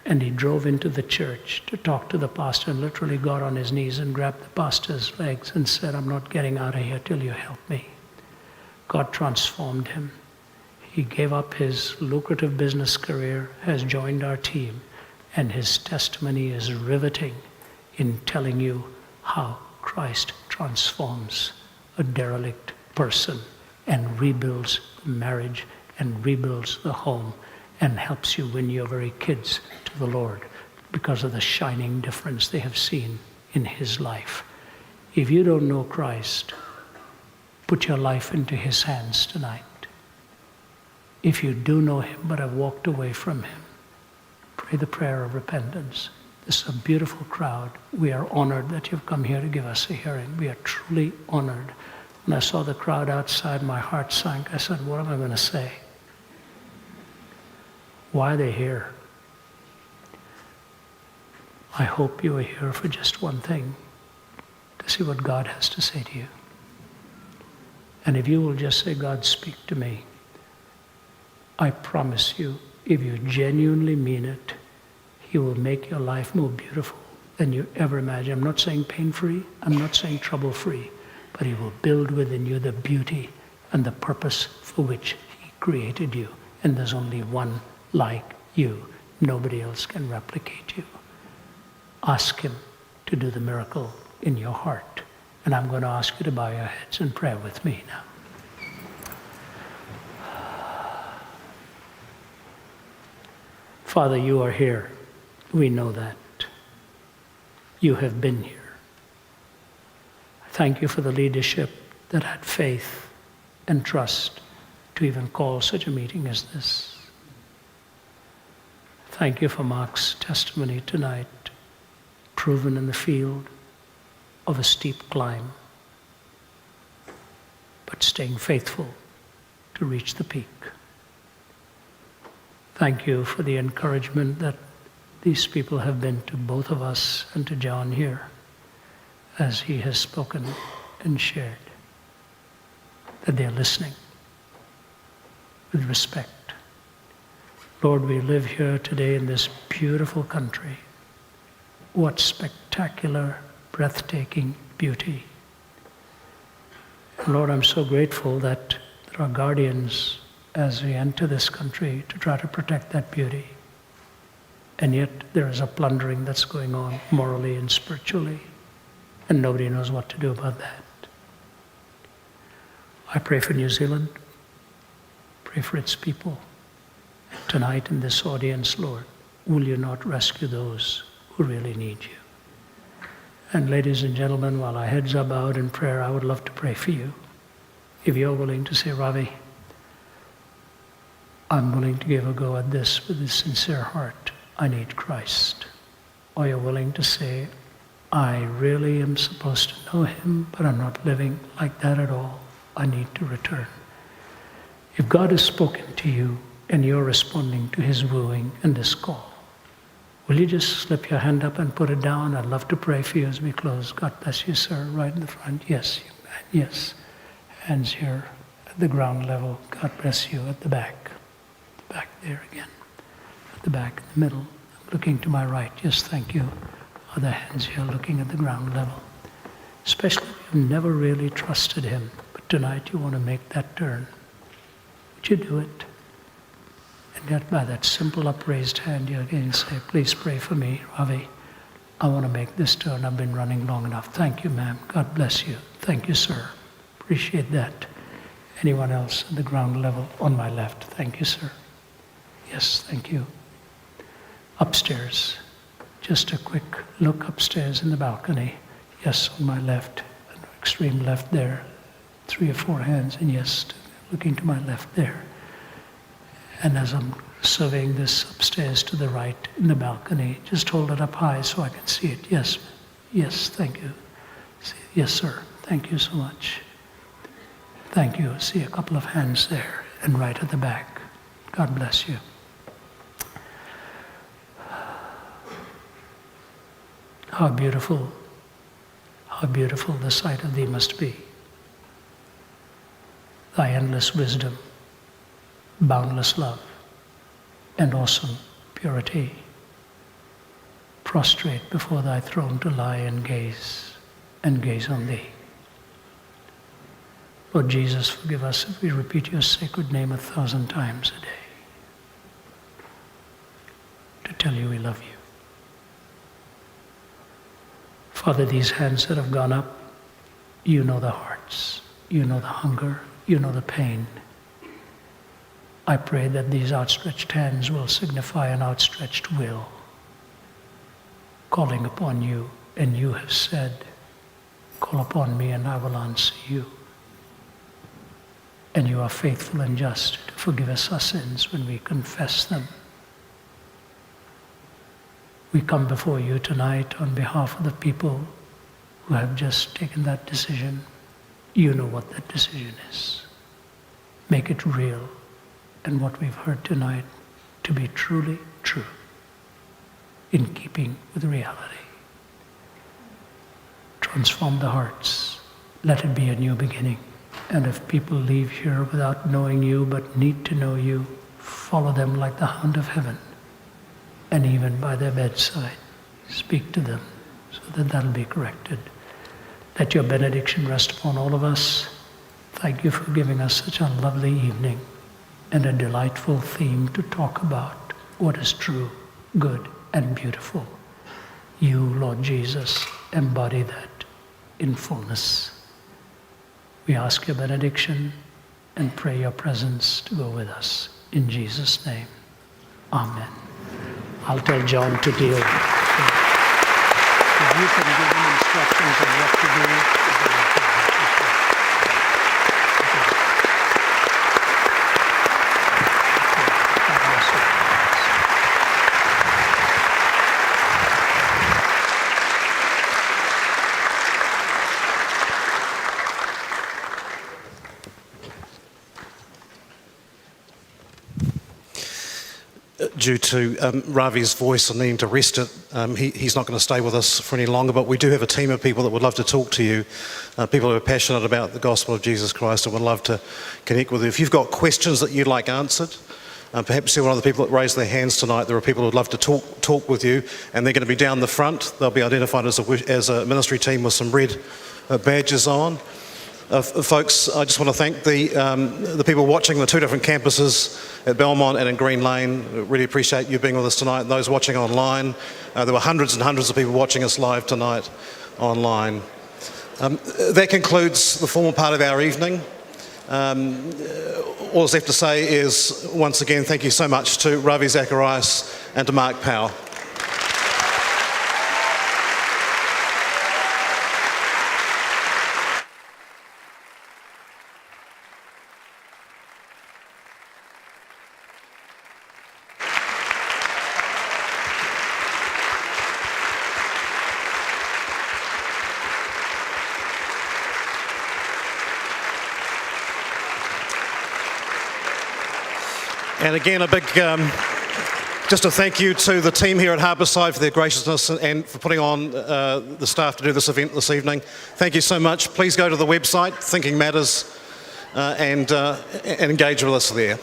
And he drove into the church to talk to the pastor and literally got on his knees and grabbed the pastor's legs and said, I'm not getting out of here till you help me. God transformed him. He gave up his lucrative business career, has joined our team, and his testimony is riveting in telling you how Christ transforms a derelict person and rebuilds marriage and rebuilds the home and helps you win your very kids to the Lord because of the shining difference they have seen in His life. If you don't know Christ, put your life into His hands tonight. If you do know Him but have walked away from Him, pray the prayer of repentance. This is a beautiful crowd. We are honored that you've come here to give us a hearing. We are truly honored. When I saw the crowd outside, my heart sank. I said, what am I going to say? Why are they here? I hope you are here for just one thing, to see what God has to say to you. And if you will just say, God, speak to me, I promise you, if you genuinely mean it, He will make your life more beautiful than you ever imagined. I'm not saying pain-free, I'm not saying trouble-free, but He will build within you the beauty and the purpose for which He created you. And there's only one like you. Nobody else can replicate you. Ask Him to do the miracle in your heart. And I'm going to ask you to bow your heads in prayer with me now. Father, you are here. We know that. You have been here. Thank you for the leadership that had faith and trust to even call such a meeting as this. Thank you for Mark's testimony tonight, proven in the field of a steep climb, but staying faithful to reach the peak. Thank you for the encouragement that these people have been to both of us and to John here as he has spoken and shared, that they're listening with respect. Lord, we live here today in this beautiful country. What spectacular, breathtaking beauty. And Lord, I'm so grateful that there are guardians as we enter this country to try to protect that beauty. And yet there is a plundering that's going on morally and spiritually, and nobody knows what to do about that. I pray for New Zealand, pray for its people. Tonight in this audience, Lord, will you not rescue those who really need you? And ladies and gentlemen, while our heads are bowed in prayer, I would love to pray for you. If you're willing to say, Ravi, I'm willing to give a go at this with a sincere heart. I need Christ. Or you're willing to say, I really am supposed to know Him, but I'm not living like that at all. I need to return. If God has spoken to you and you're responding to His wooing and His call, will you just slip your hand up and put it down? I'd love to pray for you as we close. God bless you, sir, right in the front. Yes, yes. Hands here at the ground level. God bless you at the back. Back there again. At the back, in the middle. Looking to my right. Yes, thank you. Other hands here looking at the ground level. Especially if you've never really trusted Him, but tonight you want to make that turn. Would you do it? And yet by that simple upraised hand, you again say, please pray for me, Ravi. I want to make this turn. I've been running long enough. Thank you, ma'am. God bless you. Thank you, sir. Appreciate that. Anyone else at the ground level on my left? Thank you, sir. Yes, thank you. Upstairs. Just a quick look upstairs in the balcony. Yes, on my left, extreme left there. 3 or 4 hands, and yes, looking to my left there. And as I'm surveying this upstairs to the right in the balcony, just hold it up high so I can see it. Yes, yes, thank you. Yes, sir, thank you so much. Thank you. See a couple of hands there and right at the back. God bless you. How beautiful the sight of Thee must be. Thy endless wisdom, boundless love, and awesome purity. Prostrate before Thy throne to lie and gaze on Thee. Lord Jesus, forgive us if we repeat Your sacred name 1,000 times a day to tell You we love You. Father, these hands that have gone up, You know the hearts, You know the hunger, You know the pain. I pray that these outstretched hands will signify an outstretched will, calling upon You, and You have said, call upon Me and I will answer you. And You are faithful and just to forgive us our sins when we confess them. We come before You tonight on behalf of the people who have just taken that decision. You know what that decision is. Make it real, and what we've heard tonight to be truly true. in keeping with reality. Transform the hearts. Let it be a new beginning. And if people leave here without knowing you but need to know you, follow them like the hound of heaven. And even by their bedside, speak to them so that that'll be corrected. Let your benediction rest upon all of us. Thank you for giving us such a lovely evening and a delightful theme to talk about what is true, good, and beautiful. You, Lord Jesus, embody that in fullness. We ask your benediction and pray your presence to go with us. In Jesus' name, amen. I'll tell John to deal. If you can give him instructions on what to do. Due to Ravi's voice and needing to rest it, he's not going to stay with us for any longer, but we do have a team of people that would love to talk to you, people who are passionate about the gospel of Jesus Christ and would love to connect with you. If you've got questions that you'd like answered, perhaps see one of the people that raised their hands tonight. There are people who would love to talk with you, and they're going to be down the front. They'll be identified as a ministry team with some red badges on. Folks, I just want to thank the people watching the two different campuses at Belmont and in Green Lane. Really appreciate you being with us tonight. And those watching online, there were hundreds and hundreds of people watching us live tonight online. That concludes the formal part of our evening. All that's left to say is, once again, thank you so much to Ravi, Zacharias and to Mark Powell. And again, a big, just a thank you to the team here at Harbourside for their graciousness and for putting on the staff to do this event this evening. Thank you so much. Please go to the website, Thinking Matters, and engage with us there.